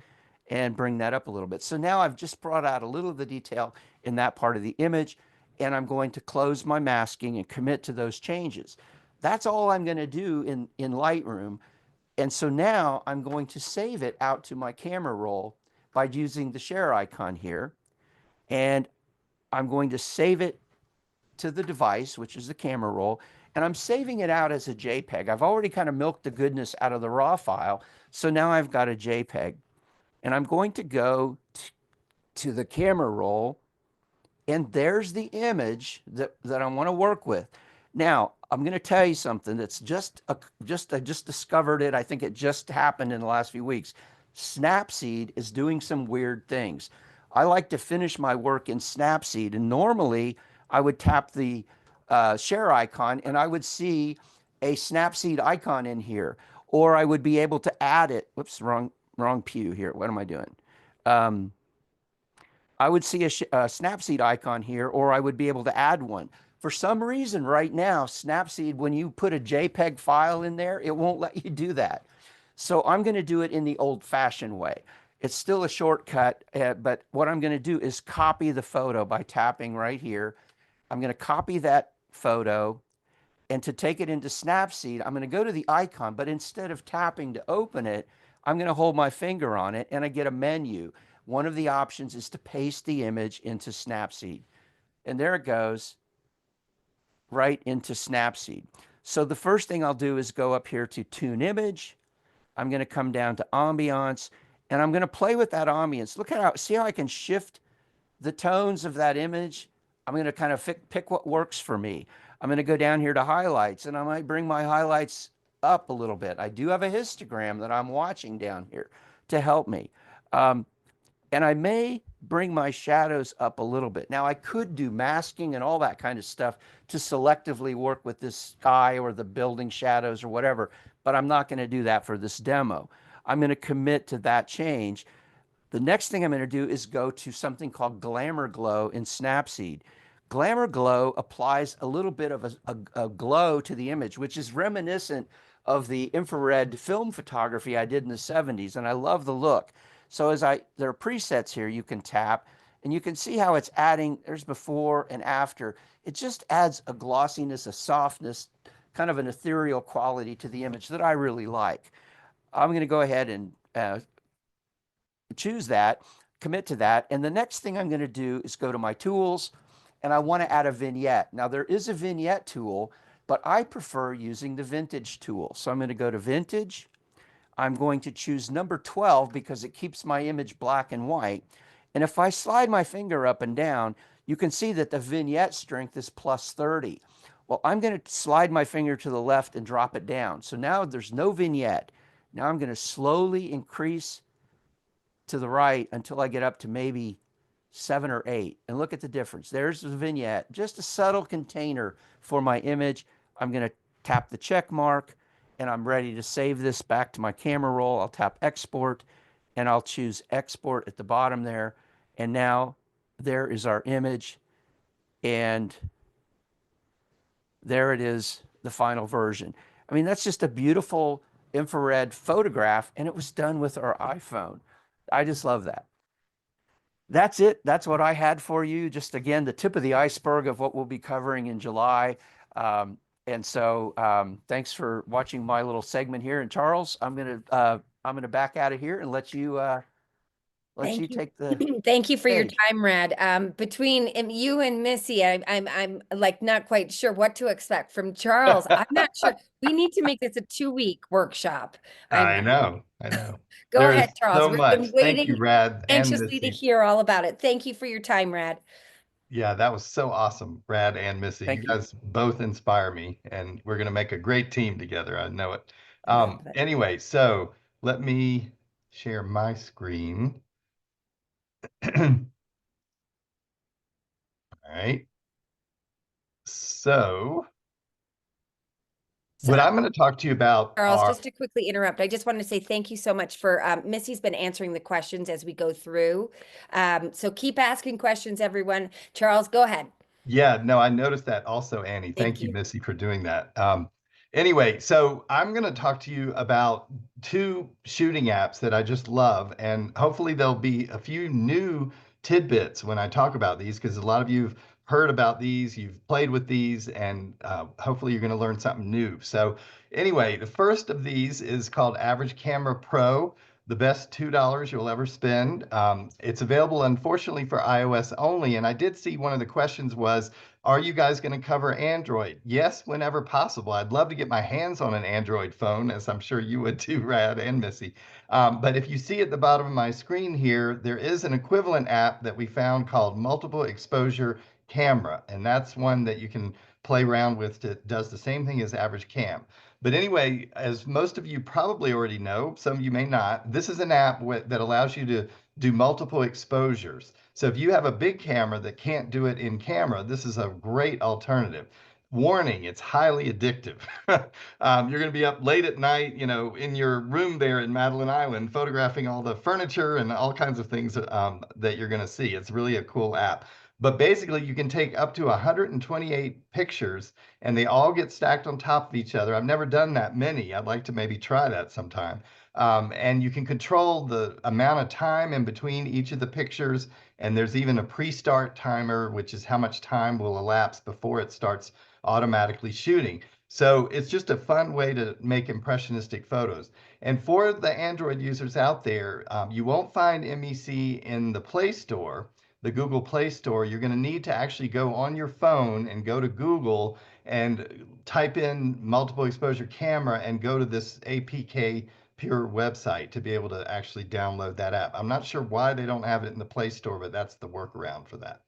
and bring that up a little bit. So now I've just brought out a little of the detail in that part of the image, and I'm going to close my masking and commit to those changes. That's all I'm going to do in Lightroom. And so now I'm going to save it out to my camera roll by using the share icon here. And I'm going to save it to the device, which is the camera roll. And I'm saving it out as a JPEG. I've already kind of milked the goodness out of the raw file. So now I've got a JPEG. And I'm going to go to the camera roll. And there's the image that I want to work with. Now, I'm going to tell you something that's I just discovered it. I think it just happened in the last few weeks. Snapseed is doing some weird things. I like to finish my work in Snapseed, and normally I would tap the share icon and I would see a Snapseed icon in here, or I would be able to add it. Whoops, wrong pew here. What am I doing? I would see a Snapseed icon here, or I would be able to add one. For some reason right now, Snapseed, when you put a JPEG file in there, it won't let you do that. So I'm going to do it in the old-fashioned way. It's still a shortcut, but what I'm going to do is copy the photo by tapping right here. I'm going to copy that photo, and to take it into Snapseed, I'm going to go to the icon, but instead of tapping to open it, I'm going to hold my finger on it, and I get a menu. One of the options is to paste the image into Snapseed. And there it goes, right into Snapseed. So the first thing I'll do is go up here to Tune Image. I'm going to come down to Ambiance, and I'm going to play with that ambience. Look at see how I can shift the tones of that image. I'm going to kind of pick what works for me. I'm going to go down here to highlights, and I might bring my highlights up a little bit. I do have a histogram that I'm watching down here to help me. And I may bring my shadows up a little bit. Now, I could do masking and all that kind of stuff to selectively work with this sky or the building shadows or whatever, but I'm not going to do that for this demo. I'm going to commit to that change. The next thing I'm going to do is go to something called Glamour Glow in Snapseed. Glamour Glow applies a little bit of a glow to the image, which is reminiscent of the infrared film photography I did in the 70s, and I love the look. So there are presets here you can tap, and you can see how it's adding, there's before and after. It just adds a glossiness, a softness, kind of an ethereal quality to the image that I really like. I'm going to go ahead and choose that, commit to that. And the next thing I'm going to do is go to my tools, and I want to add a vignette. Now, there is a vignette tool, but I prefer using the vintage tool. So I'm going to go to vintage. I'm going to choose number 12 because it keeps my image black and white. And if I slide my finger up and down, you can see that the vignette strength is plus 30. Well, I'm going to slide my finger to the left and drop it down. So now there's no vignette. Now I'm going to slowly increase to the right until I get up to maybe 7 or 8. And look at the difference. There's the vignette, just a subtle container for my image. I'm going to tap the check mark, and I'm ready to save this back to my camera roll. I'll tap export, and I'll choose export at the bottom there. And now there is our image, and there it is, the final version. I mean, that's just a beautiful infrared photograph, and it was done with our iPhone. I just love that. That's it. That's what I had for you. Just again, the tip of the iceberg of what we'll be covering in July. Thanks for watching my little segment here. And Charles, I'm gonna back out of here and let you Thank you. take the Thank you for your stage. time, Rad. Between you and Missy, I'm like not quite sure what to expect from Charles. I'm not sure. We need to make this a 2-week workshop. I I'm know. I know. Go There ahead, is Charles. so We've been much. Thank you, waiting Rad and anxiously to Missy. hear all about it. Thank you for your time, Rad. Yeah, that was so awesome, Rad and Missy. You Thank you. guys both inspire me, and we're going to make a great team together. I know it. Love it. Anyway, so let me share my screen. All right. So what I'm going to talk to you about Charles, are, just to quickly interrupt, I just wanted to say thank you so much for Missy's been answering the questions as we go through. So keep asking questions, everyone. Charles, go ahead. yeah, no, I noticed that also, Annie. Thank Thank you, you. Missy, for doing that. Anyway, so I'm going to talk to you about 2 shooting apps that I just love, and hopefully there'll be a few new tidbits when I talk about these, because a lot of you have heard about these, you've played with these, and hopefully you're going to learn something new. So anyway, the first of these is called Average Camera Pro. The best $2 you'll ever spend. It's available, unfortunately, for iOS only. And I did see one of the questions was, are you guys going to cover Android? Yes, whenever possible. I'd love to get my hands on an Android phone, as I'm sure you would too, Rad and Missy. But if you see at the bottom of my screen here, there is an equivalent app that we found called Multiple Exposure Camera. And that's one that you can play around with that does the same thing as Average Cam. But anyway, as most of you probably already know, some of you may not, this is an app that allows you to do multiple exposures. So if you have a big camera that can't do it in camera, this is a great alternative. Warning, it's highly addictive. You're going to be up late at night, in your room there in Madeline Island, photographing all the furniture and all kinds of things that you're going to see. It's really a cool app. But basically, you can take up to 128 pictures, and they all get stacked on top of each other. I've never done that many. I'd like to maybe try that sometime. And you can control the amount of time in between each of the pictures. And there's even a pre-start timer, which is how much time will elapse before it starts automatically shooting. So it's just a fun way to make impressionistic photos. And for the Android users out there, you won't find MEC in the Play Store, the Google Play Store. You're going to need to actually go on your phone and go to Google and type in multiple exposure camera and go to this APK Pure website to be able to actually download that app. I'm not sure why they don't have it in the Play Store, but that's the workaround for that.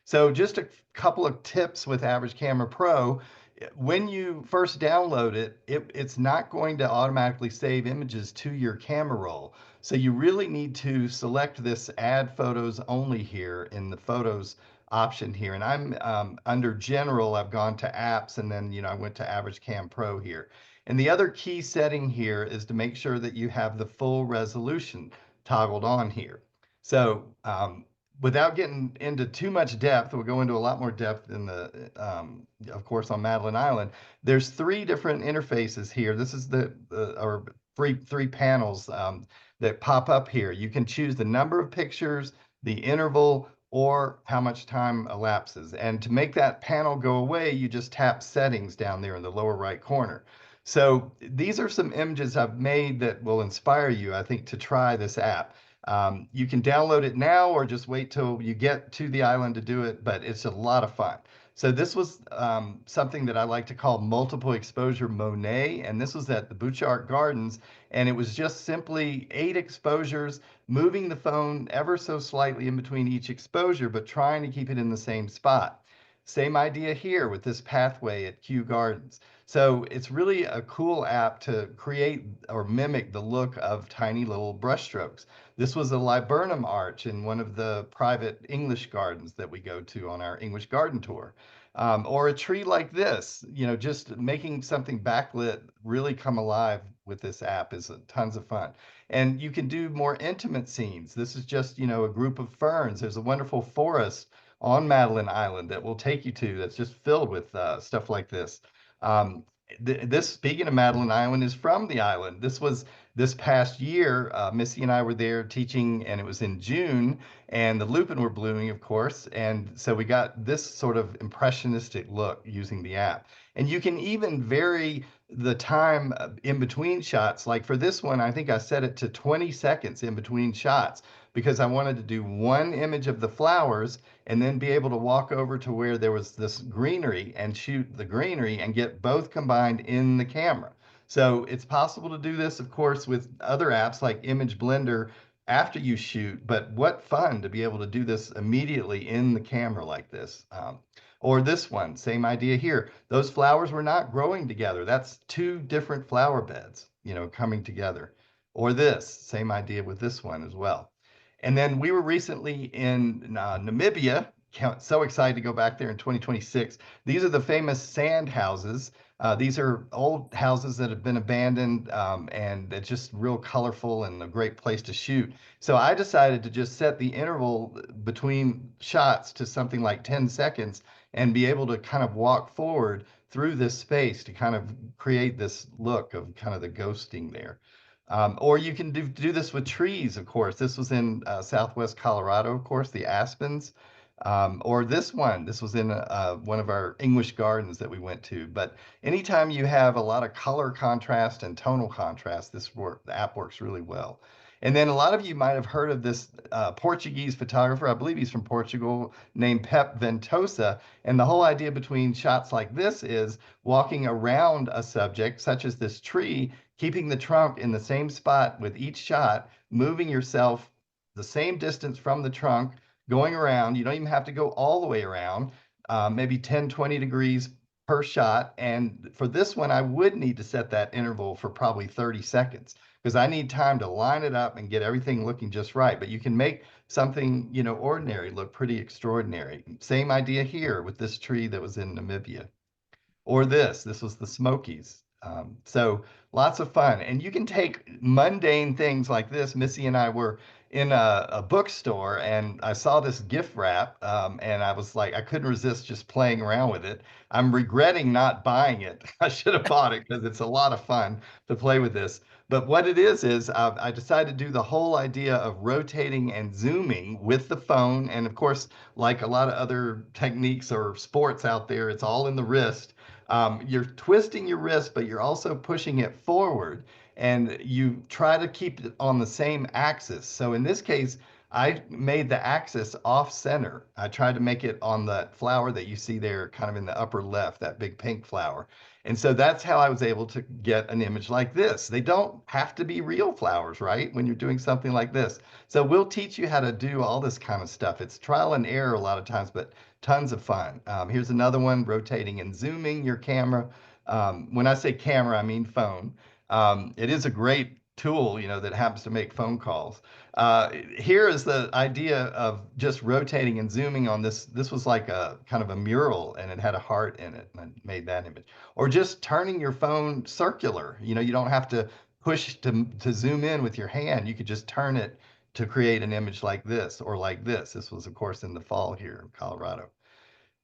So just a couple of tips with Average Camera Pro. When you first download it, it's not going to automatically save images to your camera roll. So you really need to select this Add Photos Only here in the Photos option here. And I'm under General, I've gone to Apps, and then I went to Average Cam Pro here. And the other key setting here is to make sure that you have the full resolution toggled on here. So without getting into too much depth, we'll go into a lot more depth in the, of course, on Madeline Island. There's 3 different interfaces here. This is or three panels that pop up here. You can choose the number of pictures, the interval, or how much time elapses. And to make that panel go away, you just tap Settings down there in the lower right corner. So these are some images I've made that will inspire you, I think, to try this app. You can download it now or just wait till you get to the island to do it, but it's a lot of fun. So this was something that I like to call multiple exposure Monet, and this was at the Bouchard Gardens, and it was just simply 8 exposures, moving the phone ever so slightly in between each exposure, but trying to keep it in the same spot. Same idea here with this pathway at Kew Gardens. So it's really a cool app to create or mimic the look of tiny little brushstrokes. This was a laburnum arch in one of the private English gardens that we go to on our English garden tour. Or a tree like this, just making something backlit really come alive with this app is tons of fun. And you can do more intimate scenes. This is just, you know, a group of ferns. There's a wonderful forest on Madeline Island that will take you to that's just filled with stuff like this. Um, this, speaking of Madeline Island, is from the island. This was this past year. Missy and I were there teaching, and it was in June, and the lupin were blooming, of course. And so we got this sort of impressionistic look using the app. And you can even vary the time in between shots. Like for this one, I think I set it to 20 seconds in between shots because I wanted to do one image of the flowers and then be able to walk over to where there was this greenery and shoot the greenery and get both combined in the camera. So it's possible to do this, of course, with other apps like Image Blender after you shoot, but what fun to be able to do this immediately in the camera like this. Or this one, same idea here. Those flowers were not growing together. That's two different flower beds, you know, coming together. Or this, same idea with this one as well. And then we were recently in Namibia. So excited to go back there in 2026. These are the famous sand houses. These are old houses that have been abandoned, and it's just real colorful and a great place to shoot. So I decided to just set the interval between shots to something like 10 seconds and be able to kind of walk forward through this space to kind of create this look of kind of the ghosting there. Or you can do this with trees, of course. This was in Southwest Colorado, of course, the aspens. Or this was in one of our English gardens that we went to. But anytime you have a lot of color contrast and tonal contrast, the app works really well. And then a lot of you might have heard of this Portuguese photographer, I believe he's from Portugal, named Pep Ventosa. And the whole idea between shots like this is walking around a subject, such as this tree, keeping the trunk in the same spot with each shot, moving yourself the same distance from the trunk, going around. You don't even have to go all the way around, maybe 10, 20 degrees per shot. And for this one, I would need to set that interval for probably 30 seconds because I need time to line it up and get everything looking just right. But you can make something, you know, ordinary look pretty extraordinary. Same idea here with this tree that was in Namibia. Or this was the Smokies. So lots of fun. And you can take mundane things like this. Missy and I were in a bookstore and I saw this gift wrap, and I was like, I couldn't resist just playing around with it. I'm regretting not buying it. I should have bought it because it's a lot of fun to play with this. But what it is I decided to do the whole idea of rotating and zooming with the phone. And of course, like a lot of other techniques or sports out there, it's all in the wrist. You're twisting your wrist, but you're also pushing it forward, and you try to keep it on the same axis. So in this case, I made the axis off center. I tried to make it on that flower that you see there, kind of in the upper left, that big pink flower. And so that's how I was able to get an image like this. They don't have to be real flowers, right? When you're doing something like this. So we'll teach you how to do all this kind of stuff. It's trial and error a lot of times, but tons of fun. Here's another one, rotating and zooming your camera. When I say camera, I mean phone. It is a great tool, you know, that happens to make phone calls. Here is the idea of just rotating and zooming on this. This was like a kind of a mural and it had a heart in it, and I made that image. Or just turning your phone circular. You know, you don't have to push to zoom in with your hand. You could just turn it to create an image like this or like this. This was, of course, in the fall here in Colorado.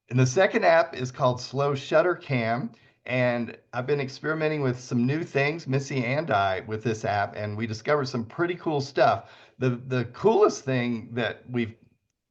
And the second app is called Slow Shutter Cam. And I've been experimenting with some new things, Missy and I, with this app, and we discovered some pretty cool stuff. The coolest thing that we've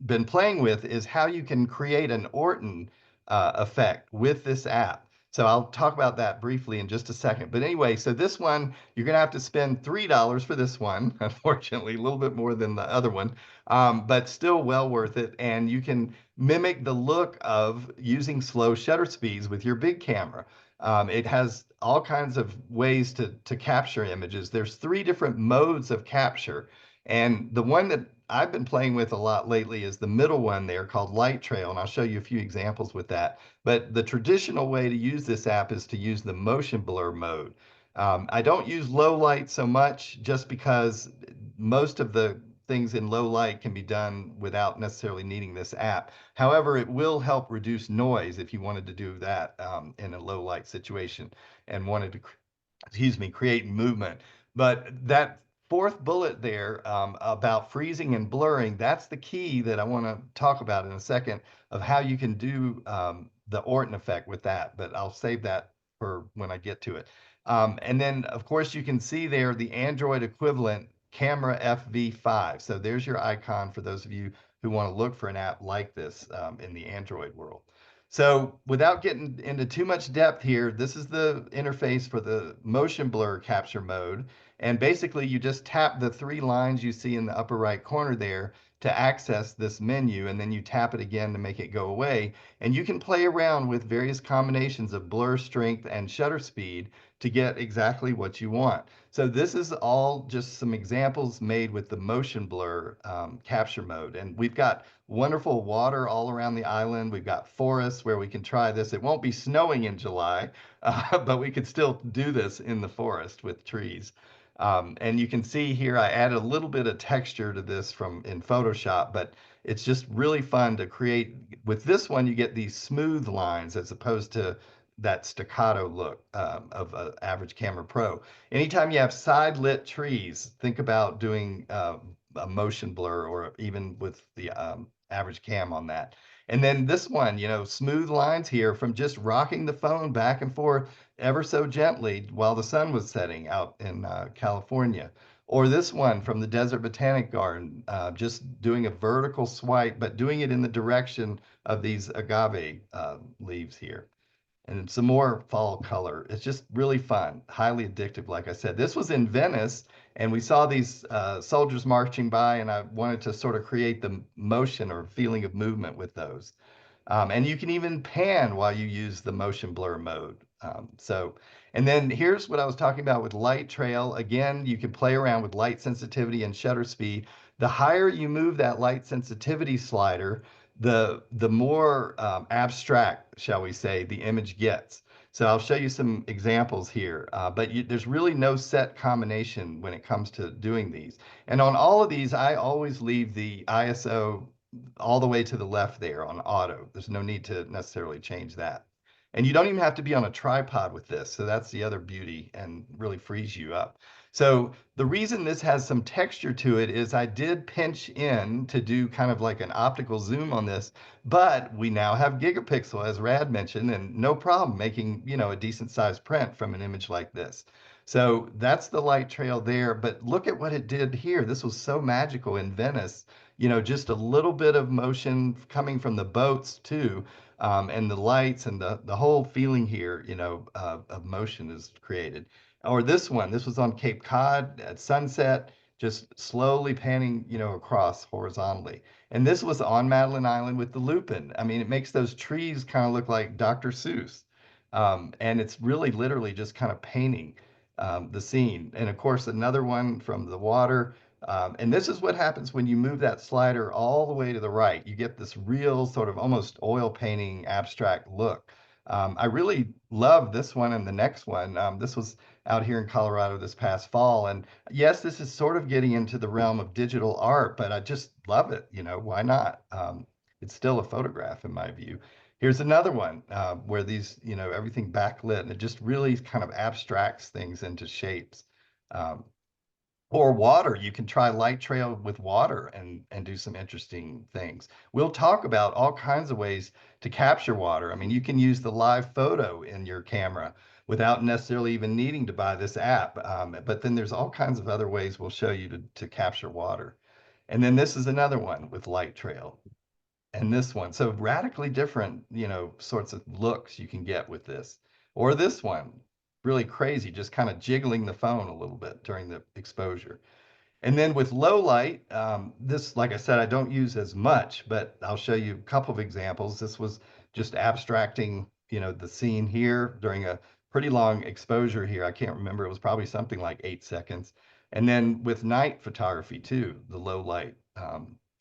been playing with is how you can create an Orton effect with this app. So I'll talk about that briefly in just a second. But anyway, so this one, you're going to have to spend $3 for this one, unfortunately, a little bit more than the other one, but still well worth it. And you can mimic the look of using slow shutter speeds with your big camera. It has all kinds of ways to capture images. There's 3 different modes of capture. And the one that I've been playing with a lot lately is the middle one there called Light Trail, and I'll show you a few examples with that. But the traditional way to use this app is to use the motion blur mode. I don't use low light so much just because most of the things in low light can be done without necessarily needing this app. However, it will help reduce noise if you wanted to do that in a low light situation and wanted to excuse me, create movement. But that fourth bullet there about freezing and blurring, that's the key that I want to talk about in a second of how you can do the Orton effect with that. But I'll save that for when I get to it. And then, of course, you can see there the Android equivalent Camera FV5. So there's your icon for those of you who want to look for an app like this in the Android world. So without getting into too much depth here, this is the interface for the motion blur capture mode. And basically you just tap the three lines you see in the upper right corner there to access this menu, and then you tap it again to make it go away. And you can play around with various combinations of blur strength and shutter speed to get exactly what you want. So this is all just some examples made with the motion blur capture mode. And we've got wonderful water all around the island. We've got forests where we can try this. It won't be snowing in July, but we could still do this in the forest with trees. And you can see here, I added a little bit of texture to this from in Photoshop, but it's just really fun to create. With this one, you get these smooth lines as opposed to that staccato look of an average camera pro. Anytime you have side lit trees, think about doing a motion blur or even with the average cam on that. And then this one, you know, smooth lines here from just rocking the phone back and forth ever so gently while the sun was setting out in California. Or this one from the Desert Botanic Garden, just doing a vertical swipe, but doing it in the direction of these agave leaves here. And some more fall color. It's just really fun, highly addictive. Like I said, this was in Venice, and we saw these soldiers marching by, and I wanted to sort of create the motion or feeling of movement with those. And you can even pan while you use the motion blur mode. And then here's what I was talking about with light trail. Again, you can play around with light sensitivity and shutter speed. The higher you move that light sensitivity slider, the more abstract, shall we say, the image gets. So I'll show you some examples here, but there's really no set combination when it comes to doing these. And on all of these, I always leave the ISO all the way to the left there on auto. There's no need to necessarily change that. And you don't even have to be on a tripod with this. So that's the other beauty and really frees you up. So the reason this has some texture to it is I did pinch in to do kind of like an optical zoom on this, but we now have gigapixel, as Rad mentioned, and no problem making, you know, a decent sized print from an image like this. So that's the light trail there, but look at what it did here. This was so magical in Venice, you know, just a little bit of motion coming from the boats too. And the lights and the whole feeling here, you know, of motion is created. Or this one, this was on Cape Cod at sunset, just slowly panning, you know, across horizontally. And this was on Madeline Island with the lupin. I mean, it makes those trees kind of look like Dr. Seuss. And it's really literally just kind of painting the scene. And of course, another one from the water. And this is what happens when you move that slider all the way to the right. You get this real sort of almost oil painting abstract look. I really love this one and the next one. This was out here in Colorado this past fall. And yes, this is sort of getting into the realm of digital art, but I just love it. You know, why not? It's still a photograph in my view. Here's another one where these, you know, everything backlit and it just really kind of abstracts things into shapes. Um, or water, you can try light trail with water and do some interesting things. We'll talk about all kinds of ways to capture water. I mean, you can use the live photo in your camera without necessarily even needing to buy this app. But then there's all kinds of other ways we'll show you to capture water. And then this is another one with light trail. And this one, so radically different, you know, sorts of looks you can get with this. Or this one, really crazy, just kind of jiggling the phone a little bit during the exposure. And then with low light, this, like I said, I don't use as much, but I'll show you a couple of examples. This was just abstracting, you know, the scene here during a pretty long exposure here. I can't remember, it was probably something like 8 seconds. And then with night photography too, the low light.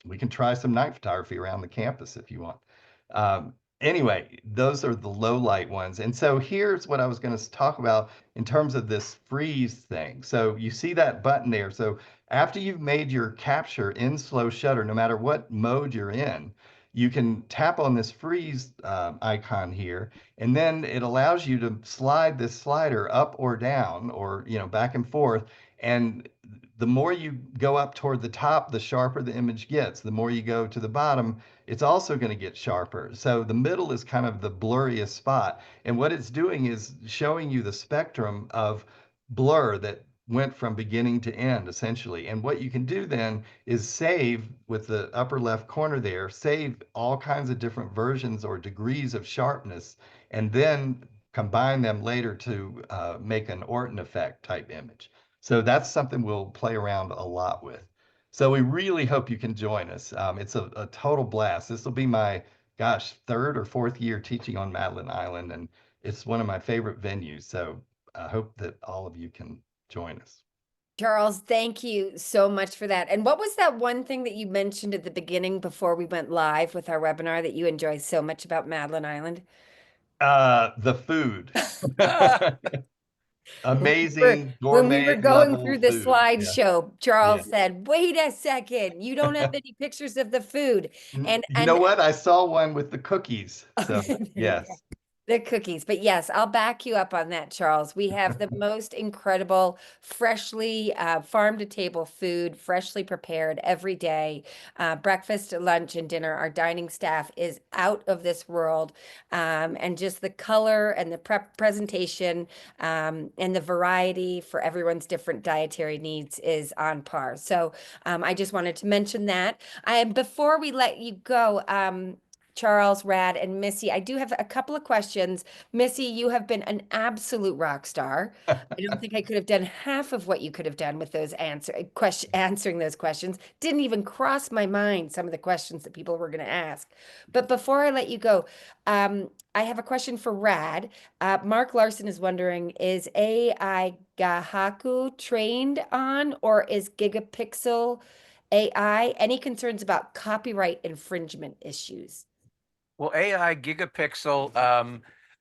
We can try some night photography around the campus if you want. Anyway, those are the low light ones. And so here's what I was going to talk about in terms of this freeze thing. So you see that button there. So after you've made your capture in slow shutter, no matter what mode you're in, you can tap on this freeze icon here, and then it allows you to slide this slider up or down, or back and forth. And the more you go up toward the top, the sharper the image gets. The more you go to the bottom, it's also going to get sharper. So the middle is kind of the blurriest spot. And what it's doing is showing you the spectrum of blur that went from beginning to end, essentially. And what you can do then is save with the upper left corner there, save all kinds of different versions or degrees of sharpness, and then combine them later to make an Orton effect type image. So that's something we'll play around a lot with. So we really hope you can join us. It's a total blast. This will be my, gosh, third or fourth year teaching on Madeline Island, and it's one of my favorite venues. So I hope that all of you can join us. Charles, thank you so much for that. And what was that one thing that you mentioned at the beginning before we went live with our webinar that you enjoy so much about Madeline Island? The food. Amazing When we were gourmet going level through the food. Yeah. slideshow, Yeah. Charles said, "Wait a second, you don't have any pictures of the food." And You know what? I saw one with the cookies. So there you yes. go. The cookies. But yes, I'll back you up on that, Charles. We have the most incredible, freshly farm to table food, freshly prepared every day. Breakfast, lunch, and dinner. Our dining staff is out of this world. And just the color and the presentation and the variety for everyone's different dietary needs is on par. So I just wanted to mention that. Before we let you go, Charles, Rad, and Missy, I do have a couple of questions. Missy, you have been an absolute rock star. I don't think I could have done half of what you could have done with those answering those questions. Didn't even cross my mind some of the questions that people were going to ask. But before I let you go, I have a question for Rad. Mark Larson is wondering, is AI Gahaku trained on, or is Gigapixel AI? Any concerns about copyright infringement issues? Well, AI gigapixel,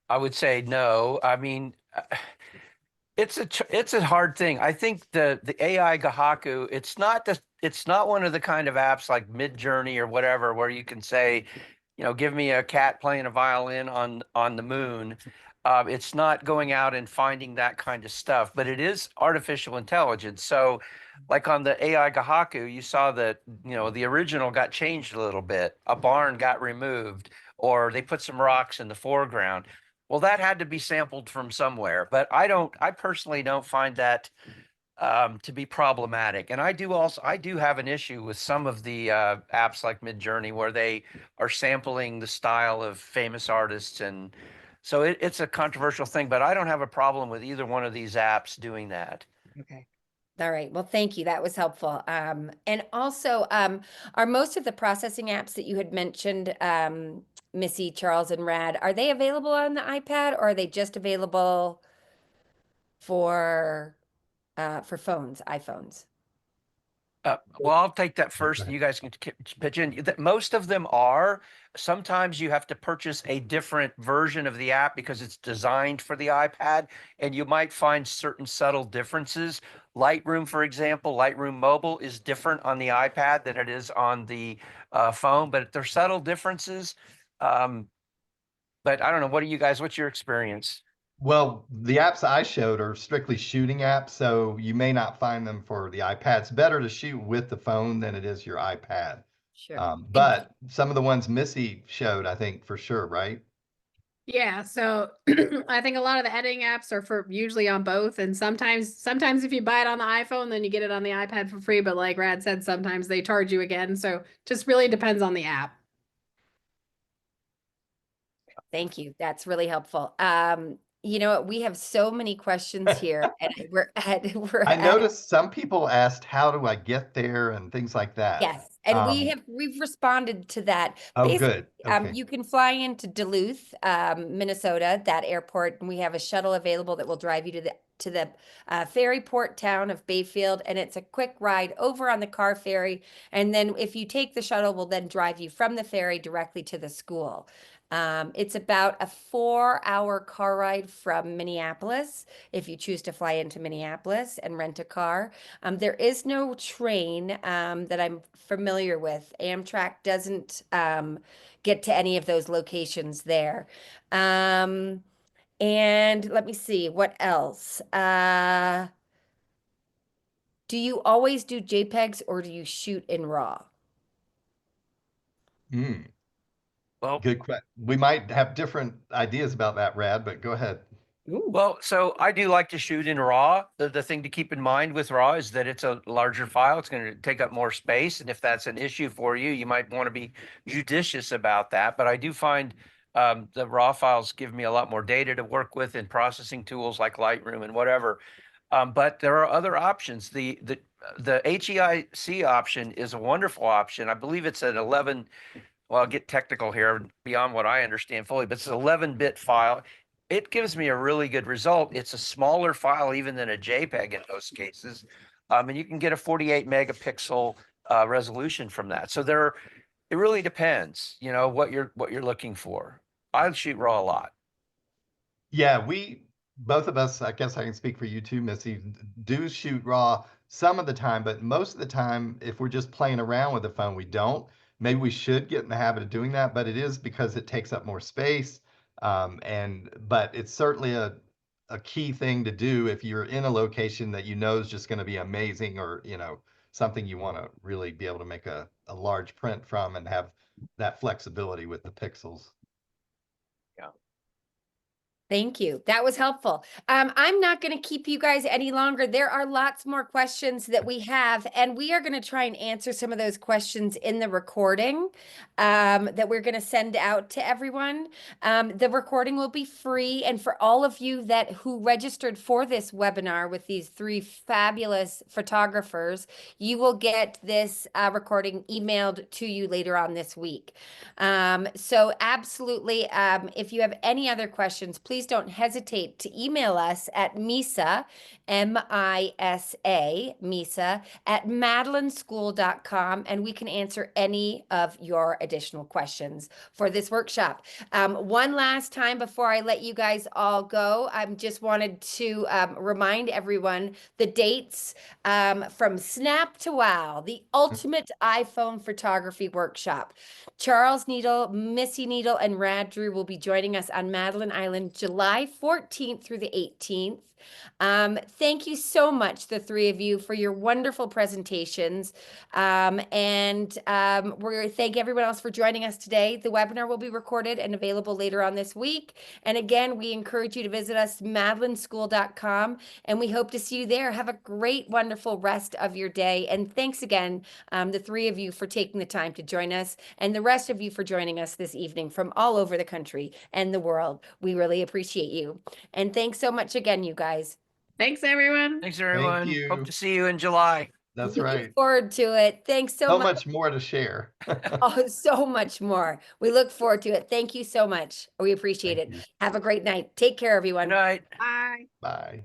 I would say no. I mean, it's a hard thing. I think the AI Gahaku, it's not one of the kind of apps like Midjourney or whatever where you can say, give me a cat playing a violin on the moon. It's not going out and finding that kind of stuff, but it is artificial intelligence. So, like on the AI Gahaku, you saw that the original got changed a little bit. A barn got removed, or they put some rocks in the foreground. Well, that had to be sampled from somewhere, but I personally don't find that to be problematic. And I do have an issue with some of the apps like Midjourney where they are sampling the style of famous artists. And so it's a controversial thing, but I don't have a problem with either one of these apps doing that. Okay. All right. Well, thank you. That was helpful. And also, are most of the processing apps that you had mentioned, Missy, Charles, and Rad, are they available on the iPad, or are they just available for phones, iPhones? Well, I'll take that first, and you guys can pitch in. Most of them are. Sometimes you have to purchase a different version of the app because it's designed for the iPad, and you might find certain subtle differences. Lightroom, for example, Lightroom Mobile is different on the iPad than it is on the phone, but they're subtle differences. But I don't know. What's your experience? Well, the apps I showed are strictly shooting apps, so you may not find them for the iPad. It's better to shoot with the phone than it is your iPad. Sure. But some of the ones Missy showed, I think for sure, right? Yeah, so I think a lot of the editing apps are for usually on both, and sometimes if you buy it on the iPhone, then you get it on the iPad for free. But like Rad said, sometimes they charge you again. So just really depends on the app. Thank you. That's really helpful. You know what? We have so many questions here, and I noticed some people asked, how do I get there and things like that. Yes, and we've responded to that. Oh, Basically, good. Okay. you can fly into Duluth, Minnesota, that airport, and we have a shuttle available that will drive you to the ferry port town of Bayfield, and it's a quick ride over on the car ferry. And then if you take the shuttle, we'll then drive you from the ferry directly to the school. It's about a 4-hour car ride from Minneapolis if you choose to fly into Minneapolis and rent a car. There is no train that I'm familiar familiar with. Amtrak doesn't get to any of those locations there. And let me see, what else? Do you always do JPEGs or do you shoot in RAW? Hmm. Well, Good question. We might have different ideas about that, Rad, but go ahead. Ooh. well, so I do like to shoot in RAW. The thing to keep in mind with RAW is that it's a larger file. It's going to take up more space. And if that's an issue for you, you might want to be judicious about that. But I do find the RAW files give me a lot more data to work with in processing tools like Lightroom and whatever. But there are other options. The HEIC option is a wonderful option. I believe it's an 11, well, I'll get technical here beyond what I understand fully, but it's an 11-bit file. It gives me a really good result. It's a smaller file even than a JPEG in most cases. And you can get a 48 megapixel resolution from that. So it really depends, what you're looking for. I shoot RAW a lot. Yeah, both of us, I guess I can speak for you too, Missy, do shoot RAW some of the time, but most of the time, if we're just playing around with the phone, we don't. Maybe we should get in the habit of doing that, but it is because it takes up more space. But it's certainly a key thing to do if you're in a location that you know is just going to be amazing, or something you want to really be able to make a large print from and have that flexibility with the pixels. Thank you. That was helpful. I'm not going to keep you guys any longer. There are lots more questions that we have, and we are going to try and answer some of those questions in the recording that we're going to send out to everyone. The recording will be free, and for all of you who registered for this webinar with these 3 fabulous photographers, you will get this recording emailed to you later on this week. So absolutely, if you have any other questions, please don't hesitate to email us at Misa, M-I-S-A, Misa, at madelineschool.com, and we can answer any of your additional questions for this workshop. One last time before I let you guys all go, I just wanted to remind everyone the dates from Snap to Wow, the ultimate iPhone photography workshop. Charles Needle, Missy Needle, and Rad Drew will be joining us on Madeline Island, July 14th through the 18th. Thank you so much, the 3 of you, for your wonderful presentations. And we thank everyone else for joining us today. The webinar will be recorded and available later on this week. And again, we encourage you to visit us, madelineschool.com, and we hope to see you there. Have a great, wonderful rest of your day. And thanks again, the 3 of you, for taking the time to join us, and the rest of you for joining us this evening from all over the country and the world. We really appreciate you. And thanks so much again, you guys. Thanks, everyone. Thanks, everyone. Thank you. Hope to see you in July. That's Looking right. forward to it. Thanks so So much. much more to share. Oh, so much more. We look forward to it. Thank you so much. We appreciate Thank it. you. Have a great night. Take care, everyone. Good night. Bye. Bye.